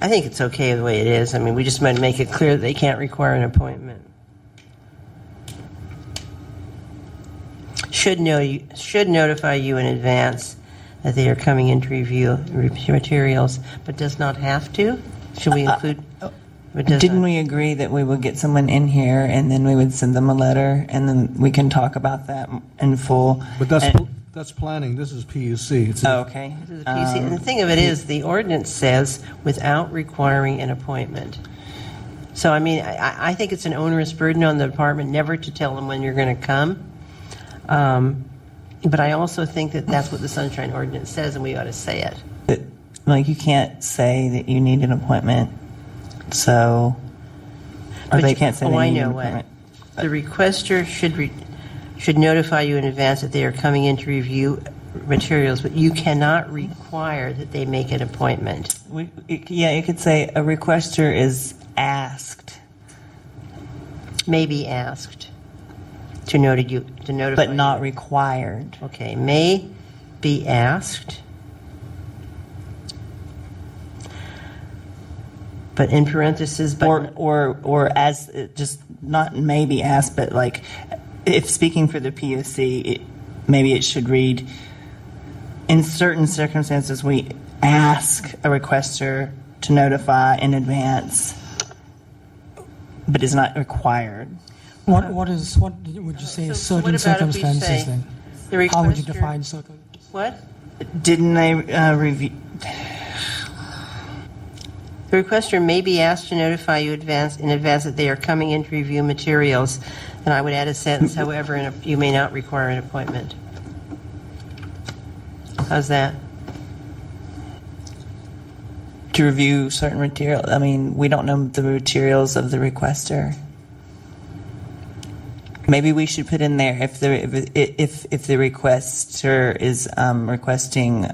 I think it's okay the way it is. I mean, we just might make it clear that they can't require an appointment. Should notify you in advance that they are coming in to review materials, but does not have to? Should we include? Didn't we agree that we would get someone in here and then we would send them a letter and then we can talk about that in full? But that's planning. This is PUC. It's Okay. This is a PC. And the thing of it is, the ordinance says without requiring an appointment. So, I mean, I think it's an onerous burden on the department never to tell them when you're going to come. But I also think that that's what the Sunshine Ordinance says, and we ought to say it. But, like, you can't say that you need an appointment, so, or they can't say they I need know an what. appointment. The requester should notify you in advance that they are coming in to review materials, but you cannot require that they make an appointment. Yeah, you could say a requester is asked, May be asked to notify but not you. required. Okay, may be asked, but in parentheses, but Or as, just not maybe asked, but like, if speaking for the PUC, maybe it should read, in certain circumstances, we ask a requester to notify in advance, but is not required. What would you say So what certain about if we circumstances say then? the How would you requester- define certain? What? Didn't they review? The requester may be asked to notify you in advance that they are coming in to review materials, and I would add a sentence, however, you may not require an appointment. How's that? To review certain material. I mean, we don't know the materials of the requester. Maybe we should put in there if the requester is requesting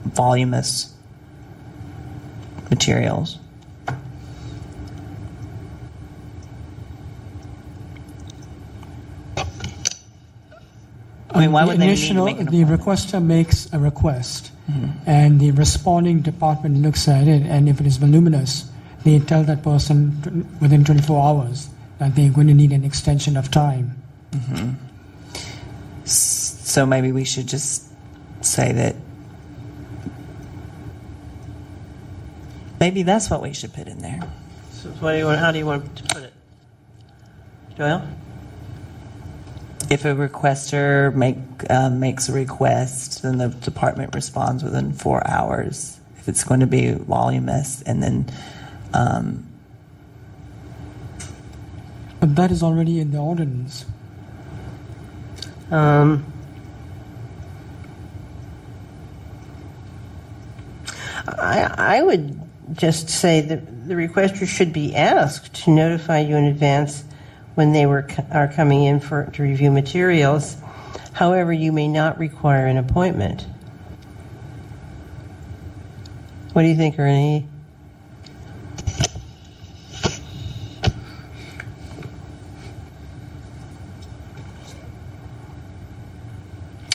voluminous materials. I mean, why would they need to make an The requester makes a request, and the responding department looks at it, and if it is voluminous, they tell that person within 24 hours that they're going to need an extension of time. So maybe we should just say that. Maybe that's what we should put in there. So how do you want to put it? Joel? If a requester makes a request, then the department responds within 4 hours. If it's going to be voluminous, and then But that is already in the ordinance. I would just say that the requester should be asked to notify you in advance when they are coming in to review materials. However, you may not require an appointment. What do you think, Ernie?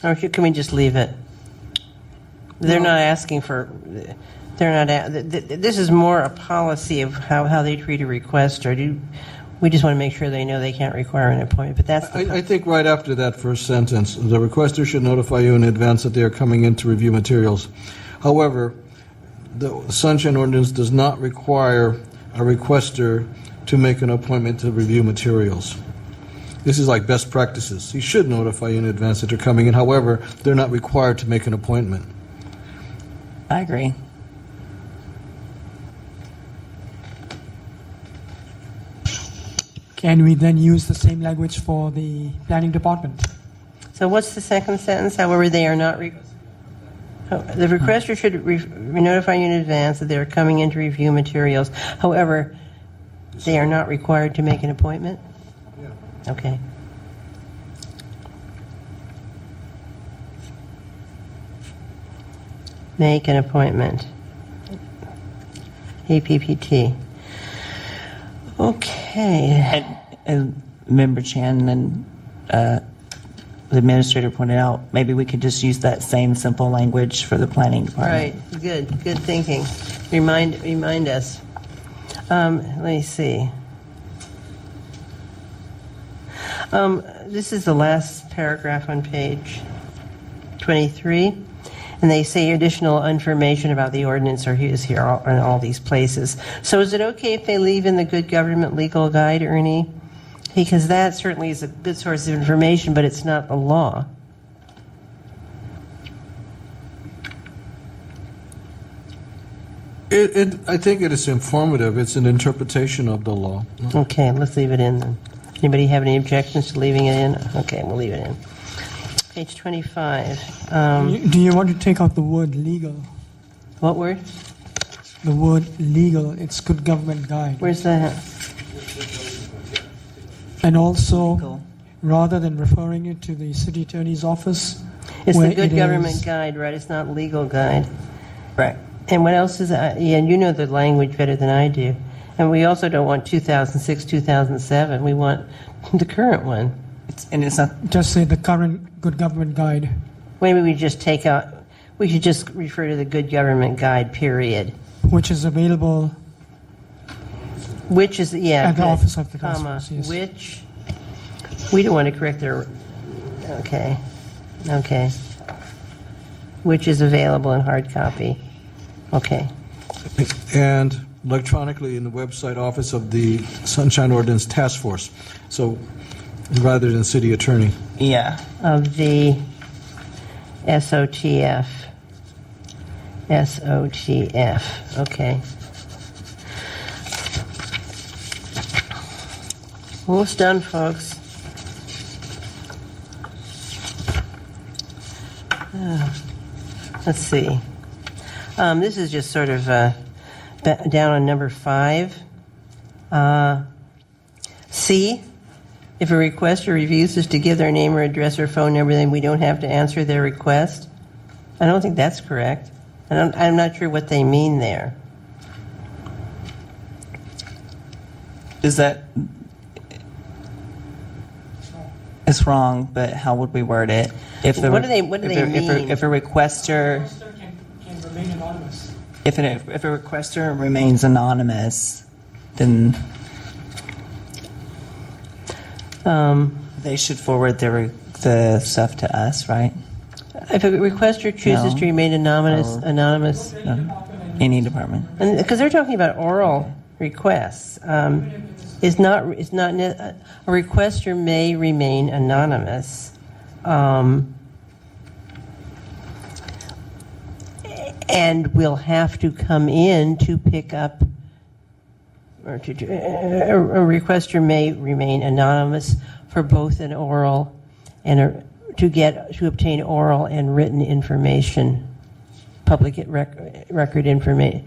Or can we just leave it? They're not asking for. They're not. This is more a policy of how they treat a requester. We just want to make sure they know they can't require an appointment. But that's. I think right after that first sentence, the requester should notify you in advance that they are coming in to review materials. However, the Sunshine Ordinance does not require a requester to make an appointment to review materials. This is like best practices. He should notify you in advance that they're coming in. However, they're not required to make an appointment. I agree. Can we then use the same language for the planning department? So what's the second sentence? However, they are not. The requester should notify you in advance that they are coming in to review materials. However, They are not required to make an appointment? Yeah. Okay. Make an appointment. APPT. Okay. And Member Chan and the administrator pointed out, maybe we could just use that same simple language for the planning department. Right, good thinking. Remind us. Let me see. This is the last paragraph on page 23, and they say additional information about the ordinance is here in all these places. So is it okay if they leave in the Good Government Legal Guide, Ernie? Because that certainly is a good source of information, but it's not the law. I think it is informative. It's an interpretation of the law. Okay, let's leave it in then. Anybody have any objections to leaving it in? Okay, we'll leave it in. Page 25. Do you want to take out the word legal? What word? The word legal, it's Good Government Guide. Where's that? And also, Legal. rather than referring it to the city attorney's office, It's where the Good it Government is- Guide, right? It's not legal guide. Right. And what else is that? Yeah, and you know the language better than I do. And we also don't want 2006, 2007. We want the current one. It's not, Just say the current Good Government Guide. Maybe we just take out, we should just refer to the Good Government Guide, period. Which is available Which is, yeah. at the good, office of the task comma, force, yes. which, we don't want to correct their, okay. Which is available in hard copy. Okay. And electronically in the website office of the Sunshine Ordinance Task Force. So rather than city attorney. yeah. Of the SOTF. Okay. Almost done, folks. Let's see. This is just sort of down on number 5. C, if a requester refuses to give their name or address or phone number, then we don't have to answer their request. I don't think that's correct. I'm not sure what they mean there. Is that, it's wrong, but how would we word it? If the, What do they mean? If a requester, Can remain anonymous. if a requester remains anonymous, then they should forward the stuff to us, right? If a requester chooses No. to remain anonymous, Any department. because they're talking about oral requests, a requester may remain anonymous, and will have to come in to pick up, or a requester may remain anonymous for both an oral and to obtain oral and written information, public record information.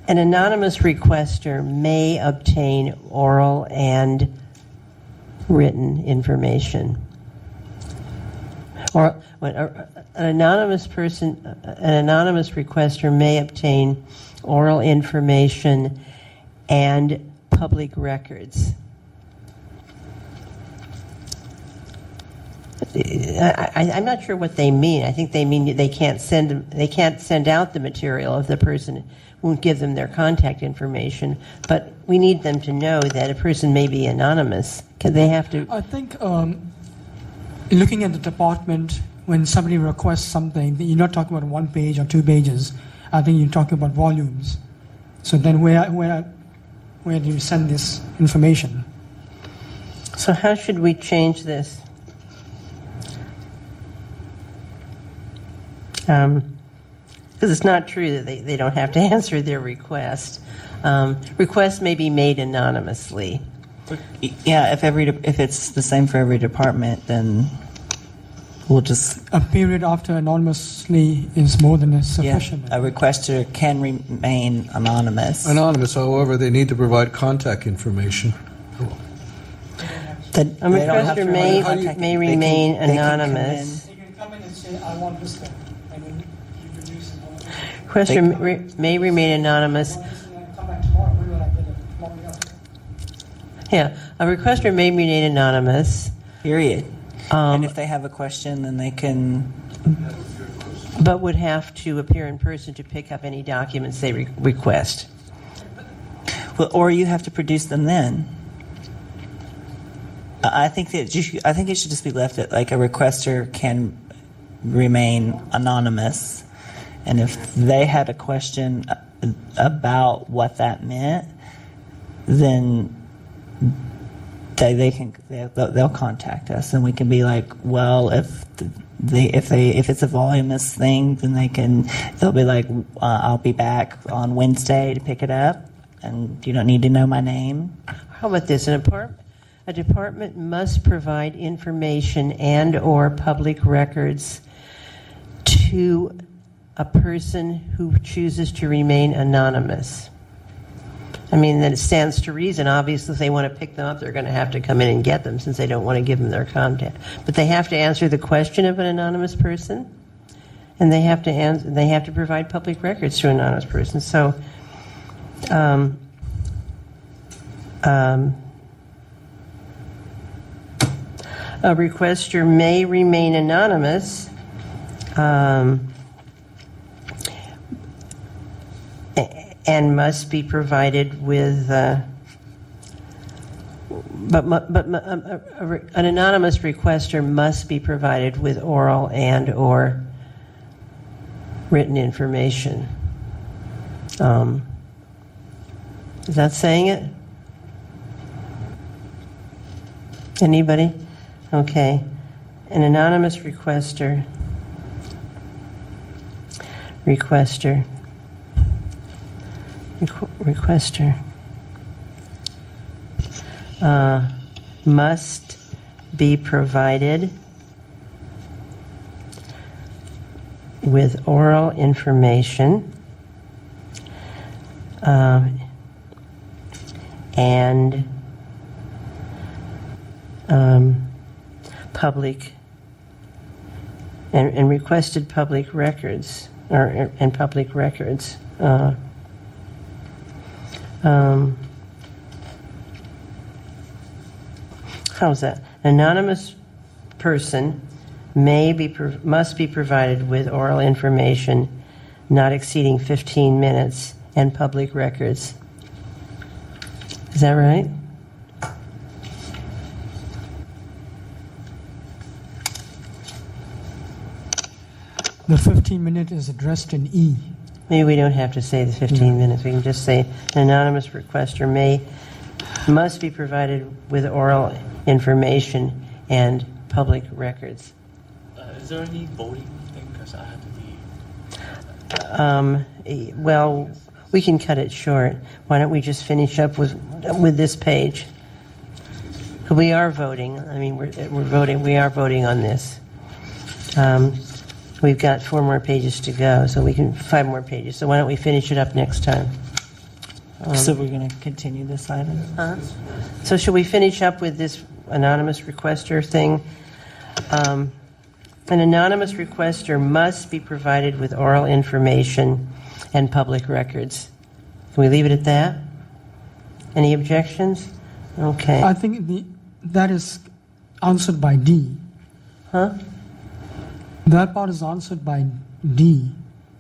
An anonymous requester may obtain oral and written information. Or an anonymous requester may obtain oral information and public records. I'm not sure what they mean. I think they mean they can't send out the material if the person won't give them their contact information. But we need them to know that a person may be anonymous. Because they have to. I think looking at the department, when somebody requests something, you're not talking about 1 page or 2 pages. I think you're talking about volumes. So then where do you send this information? So how should we change this? Because it's not true that they don't have to answer their request. Requests may be made anonymously. Yeah, if it's the same for every department, then We'll just, A period after anonymously is more than yeah, sufficient. a requester can remain anonymous. Anonymous, however, they need to provide contact information. They A don't have to requester provide contact- may they can- remain they can come anonymous. They can come in and say, I want this thing, and then you release it. Requester may remain anonymous. Come back tomorrow, when will I get it? Tomorrow, yeah. Yeah, a requester may remain anonymous, Period. And if they have a question, then they can, but would have to appear in person to pick up any documents they request. well, or you have to produce them then. I think that I think it should just be left at like a requester can remain anonymous, and if they had a question about what that meant, then they'll contact us, and we can be like, well, if it's a voluminous thing, then they'll be like, I'll be back on Wednesday to pick it up, and you don't need to know my name. How about this? A department must provide information and/or public records to a person who chooses to remain anonymous. I mean, that it stands to reason. Obviously, if they want to pick them up, they're going to have to come in and get them since they don't want to give them their contact. But they have to answer the question of an anonymous person, and they have to provide public records to an anonymous person. So, a requester may remain anonymous and must be provided with, an anonymous requester must be provided with oral and/or written information. Is that saying it? Anybody? Okay. An anonymous requester must be provided with oral information and public and requested public records and public records. How's that? An anonymous person must be provided with oral information not exceeding 15 minutes and public records. Is that right? The 15-minute is addressed in E. Maybe we don't have to say the 15 minutes. We can just say an anonymous requester must be provided with oral information and public records. Is there any voting thing? Because I have to be. Well, we can cut it short. Why don't we just finish up with this page? 'Cause we are voting. I mean, we're voting. We are voting on this. We've got 4 more pages to go, so 5 more pages. So why don't we finish it up next time? So we're going to continue this item? So should we finish up with this anonymous requester thing? An anonymous requester must be provided with oral information and public records. Can we leave it at that? Any objections? Okay. I think that is answered by D. Huh? That part is answered by D.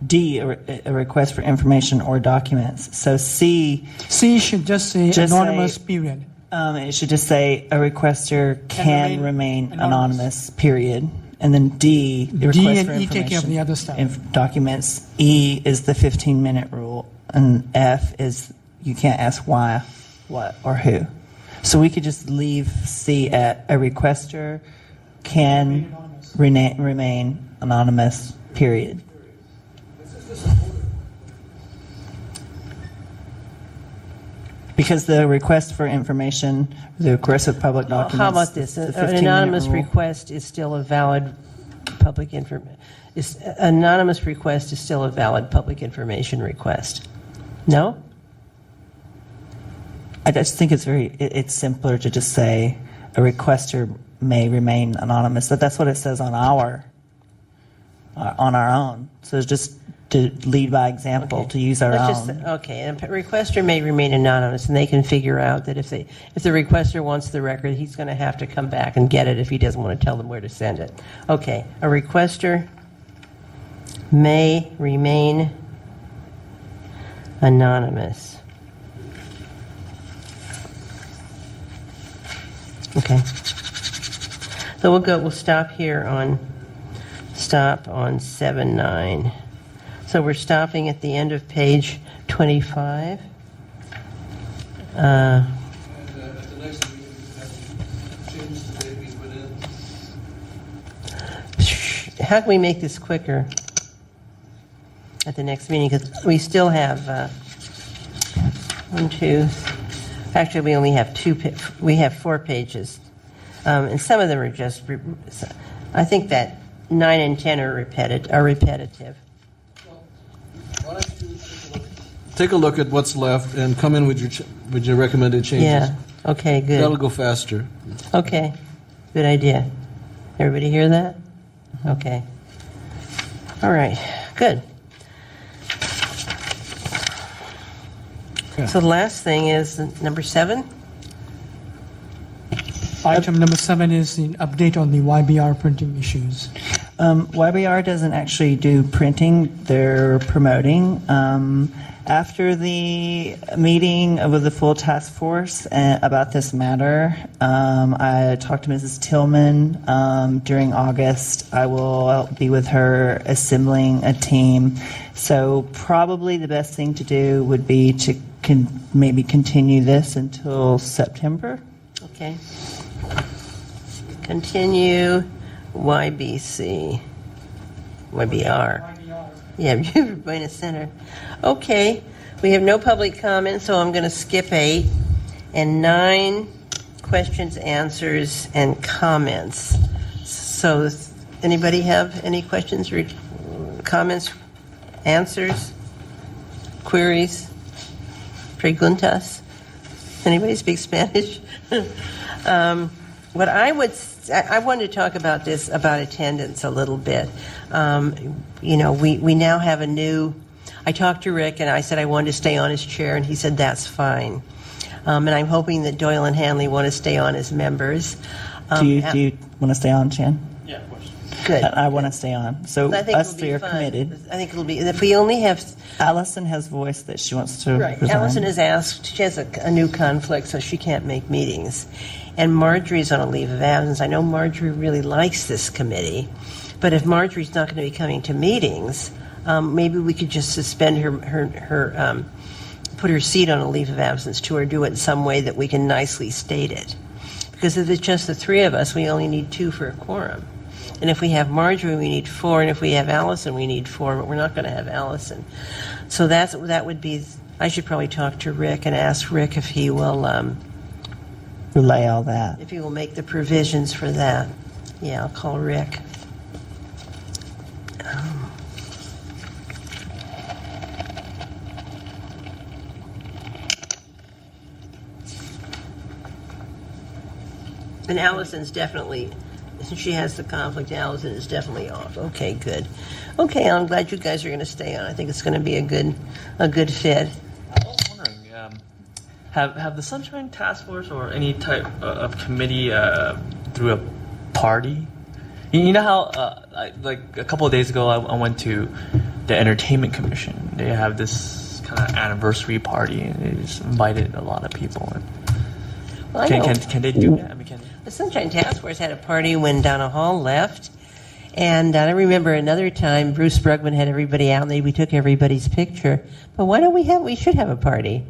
D, a request for information or documents. So C should just say Just anonymous, say- period. it should just say a requester can remain anonymous, period. And then D, the D request and for E information. take care of the other stuff. Documents. E is the 15-minute rule, and F is you can't ask why, what, or who. So we could just leave C at a requester can remain anonymous, period. Because the request for information, the request of public documents. How about this? the An 15-minute anonymous rule. request is still a valid public information. Anonymous request is still a valid public information request. No? I just think it's simpler to just say a requester may remain anonymous. That's what it says on our own. So it's just to lead by example, Okay. to use our Let's own. Okay, and a requester may remain anonymous, and they can figure out that if the requester wants the record, he's going to have to come back and get it if he doesn't want to tell them where to send it. Okay, a requester may remain anonymous. Okay. So we'll stop here on 7-9. So we're stopping at the end of page 25. At the next meeting, changes the date we put in. How can we make this quicker at the next meeting? Because we still have actually we only have we have 4 pages. And some of them are just, I think that 9 and 10 are repetitive. Why don't you take a look at what's left and come in with your recommended changes? Yeah, okay, good. That'll go faster. Okay, good idea. Everybody hear that? Okay. All right, good. Yeah. So the last thing is number 7. Item number 7 is an update on the YBR printing issues. YBR doesn't actually do printing, they're promoting. After the meeting with the full task force about this matter, I talked to Mrs. Tillman during August. I will be with her assembling a team. So probably the best thing to do would be to maybe continue this until September. Okay. Continue YBR. Yeah, River Buena Center. Okay, we have no public comment, so I'm going to skip 8 and 9 questions, answers, and comments. So, anybody have any questions or comments, answers, queries, preguntas? Anybody speak Spanish? What I wanted to talk about this, about attendance a little bit. We now have a new, I talked to Rick and I said I wanted to stay on his chair and he said that's fine. And I'm hoping that Doyle and Hanley want to stay on as members. Do you want to stay on, Chan? Yeah, of course. Good. I want to stay on. So I think us it'll be three are fun. committed. I think it'll be, if we only have, Allison has voiced that she wants to resign. Allison has asked, she has a new conflict, so she can't make meetings. And Marjorie's on a leave of absence. I know Marjorie really likes this committee, but if Marjorie's not going to be coming to meetings, maybe we could just suspend her put her seat on a leave of absence to her, do it in some way that we can nicely state it. Because if it's just the 3 of us, we only need 2 for a quorum. And if we have Marjorie, we need 4, and if we have Allison, we need 4, but we're not going to have Allison. So that would be, I should probably talk to Rick and ask Rick if he will Relay all that. if he will make the provisions for that. Yeah, I'll call Rick. And Allison's definitely, since she has the conflict, Allison is definitely off. Okay, good. Okay, I'm glad you guys are going to stay on. I think it's going to be a good fit. I was wondering, have the Sunshine Task Force or any type of committee through a party? You know how, like a couple of days ago, I went to the Entertainment Commission. They have this kind of anniversary party, and they just invited a lot of people. Well, I know. Can they do that? I mean, The Sunshine Task Force had a party when Donna Hall left, and I remember another time Bruce Brugman had everybody out, and we took everybody's picture. But why don't we should have a party.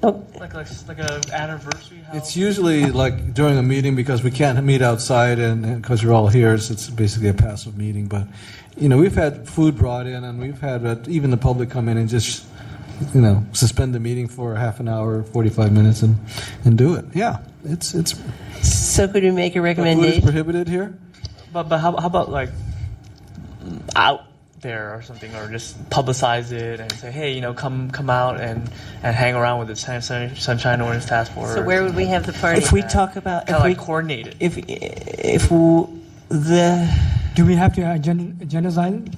Oh, like an anniversary house? It's usually like during a meeting because we can't meet outside and because we're all here, so it's basically a passive meeting. But, we've had food brought in and we've had even the public come in and just, suspend the meeting for half an hour, 45 minutes and do it. Yeah, it's so could we make a food is recommendation? prohibited here? But how about like out there or something, or just publicize it and say, hey, come out and hang around with the Sunshine Ordinance Task Force. So where would we have the party? If we talk about, Kind of like coordinate it. if the Do we have to agendize it?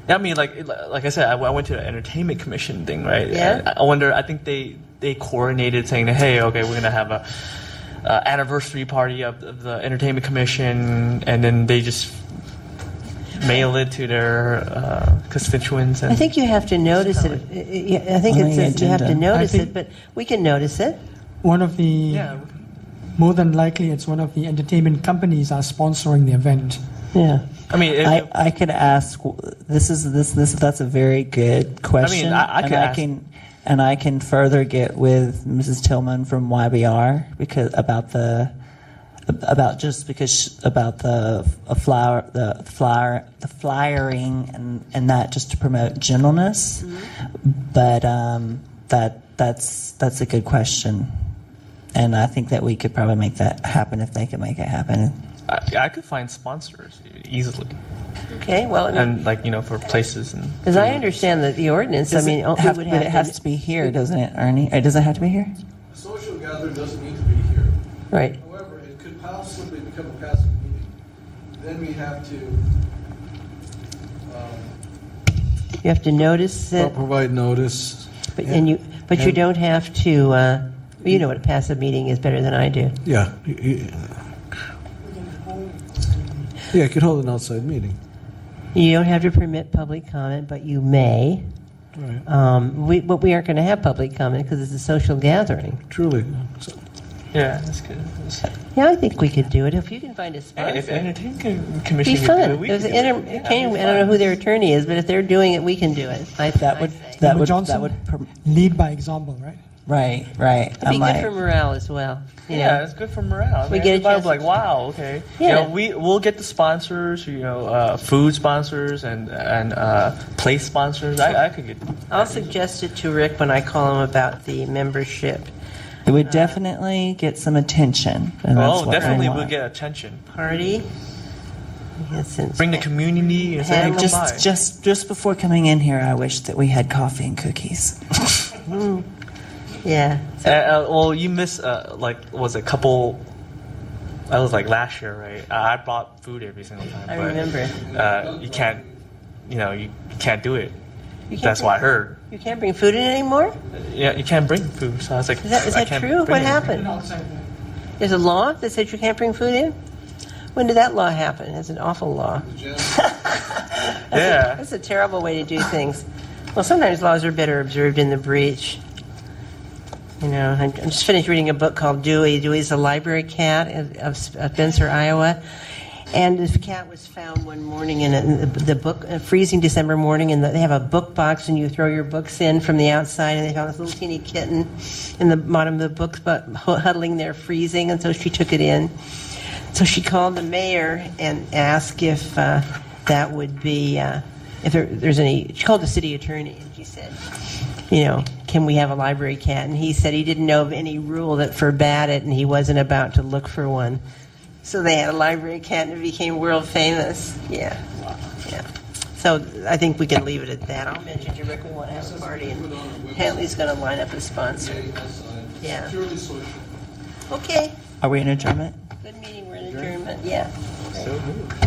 I mean, like I said, I went to the entertainment commission thing, right? Yeah. I wonder. I think they coordinated, saying that, hey, okay, we're gonna have a anniversary party of the entertainment commission, and then they just mail it to their constituents. And I think you have to notice it. I think On it the says you have to agenda. notice I think- it, but we can notice it. One of the, yeah. more than likely, it's one of the entertainment companies are sponsoring the event. Yeah. I mean, I could ask. That's a very good question. I could ask. I can further get with Mrs. Tillman from YBR because about the flyering and that, just to promote gentleness. But that's a good question, and I think that we could probably make that happen if they could make it happen. I could find sponsors easily, Okay. Well, and for places and. as I understand the ordinance, Does I mean, it we have, would but have it has to be here, doesn't it, Ernie? Or does it have to be here? A social gathering doesn't need to be here. right. However, it could possibly become a passive meeting. Then we have to You have to notice it, provide notice. but you don't have to. You know what a passive meeting is better than I do. Yeah. Yeah, you could hold an outside meeting. You don't have to permit public comment, but you may. Right. But we aren't going to have public comment because it's a social gathering. Truly. So, Yeah, that's good. Yeah, I think we could do it if you can find a sponsor. If entertainment It'd commission be could fun. do it, we There's could an do it. entertainment. I don't know who their attorney is, but if they're doing it, we can do it. That would say. that Johnson, would lead by example, right? right. It'd be good for morale as well. You Yeah, know? it's good for morale. We Man, get a everybody will chance be like, to- wow, okay. Yeah. We'll get the sponsors, food sponsors and place sponsors. I could get. I'll suggest it to Rick when I call him about the membership It would definitely get some attention. And that's Oh, what I definitely want. we'll get attention. party. Yes, and- Bring the community and say, Have hey, come by. Just before coming in here, I wish that we had coffee and cookies. Yeah. Well, you missed was a couple. That was like last year, right? I brought food every single time. I but, remember. You can't, you can't do it. You can't That's bring- what I heard. You can't bring food in anymore? Yeah, you can't bring food. So I was like, Is that I can't true? bring What it. happened? There's a law that said you can't bring food in? When did that law happen? It's an awful law. Yeah. That's a terrible way to do things. Well, sometimes laws are better observed in the breach. I'm just finished reading a book called Dewey. Dewey's a library cat of Spencer, Iowa. And this cat was found one morning in the book, a freezing December morning, and they have a book box, and you throw your books in from the outside, and they found this little teeny kitten in the bottom of the book, but huddling there freezing, and so she took it in. So she called the mayor and asked if that would be, if there's any, she called the city attorney, and she said, can we have a library cat? And he said he didn't know of any rule that forbade it, and he wasn't about to look for one. So they had a library cat, and it became world famous. Yeah. So I think we can leave it at that. I'll mention to Rick we want to have a party, and Hanley's going to line up a sponsor. Yeah. Purely social. Okay. Are we in adjournment? Good meeting. We're in adjournment. Yeah. So moved.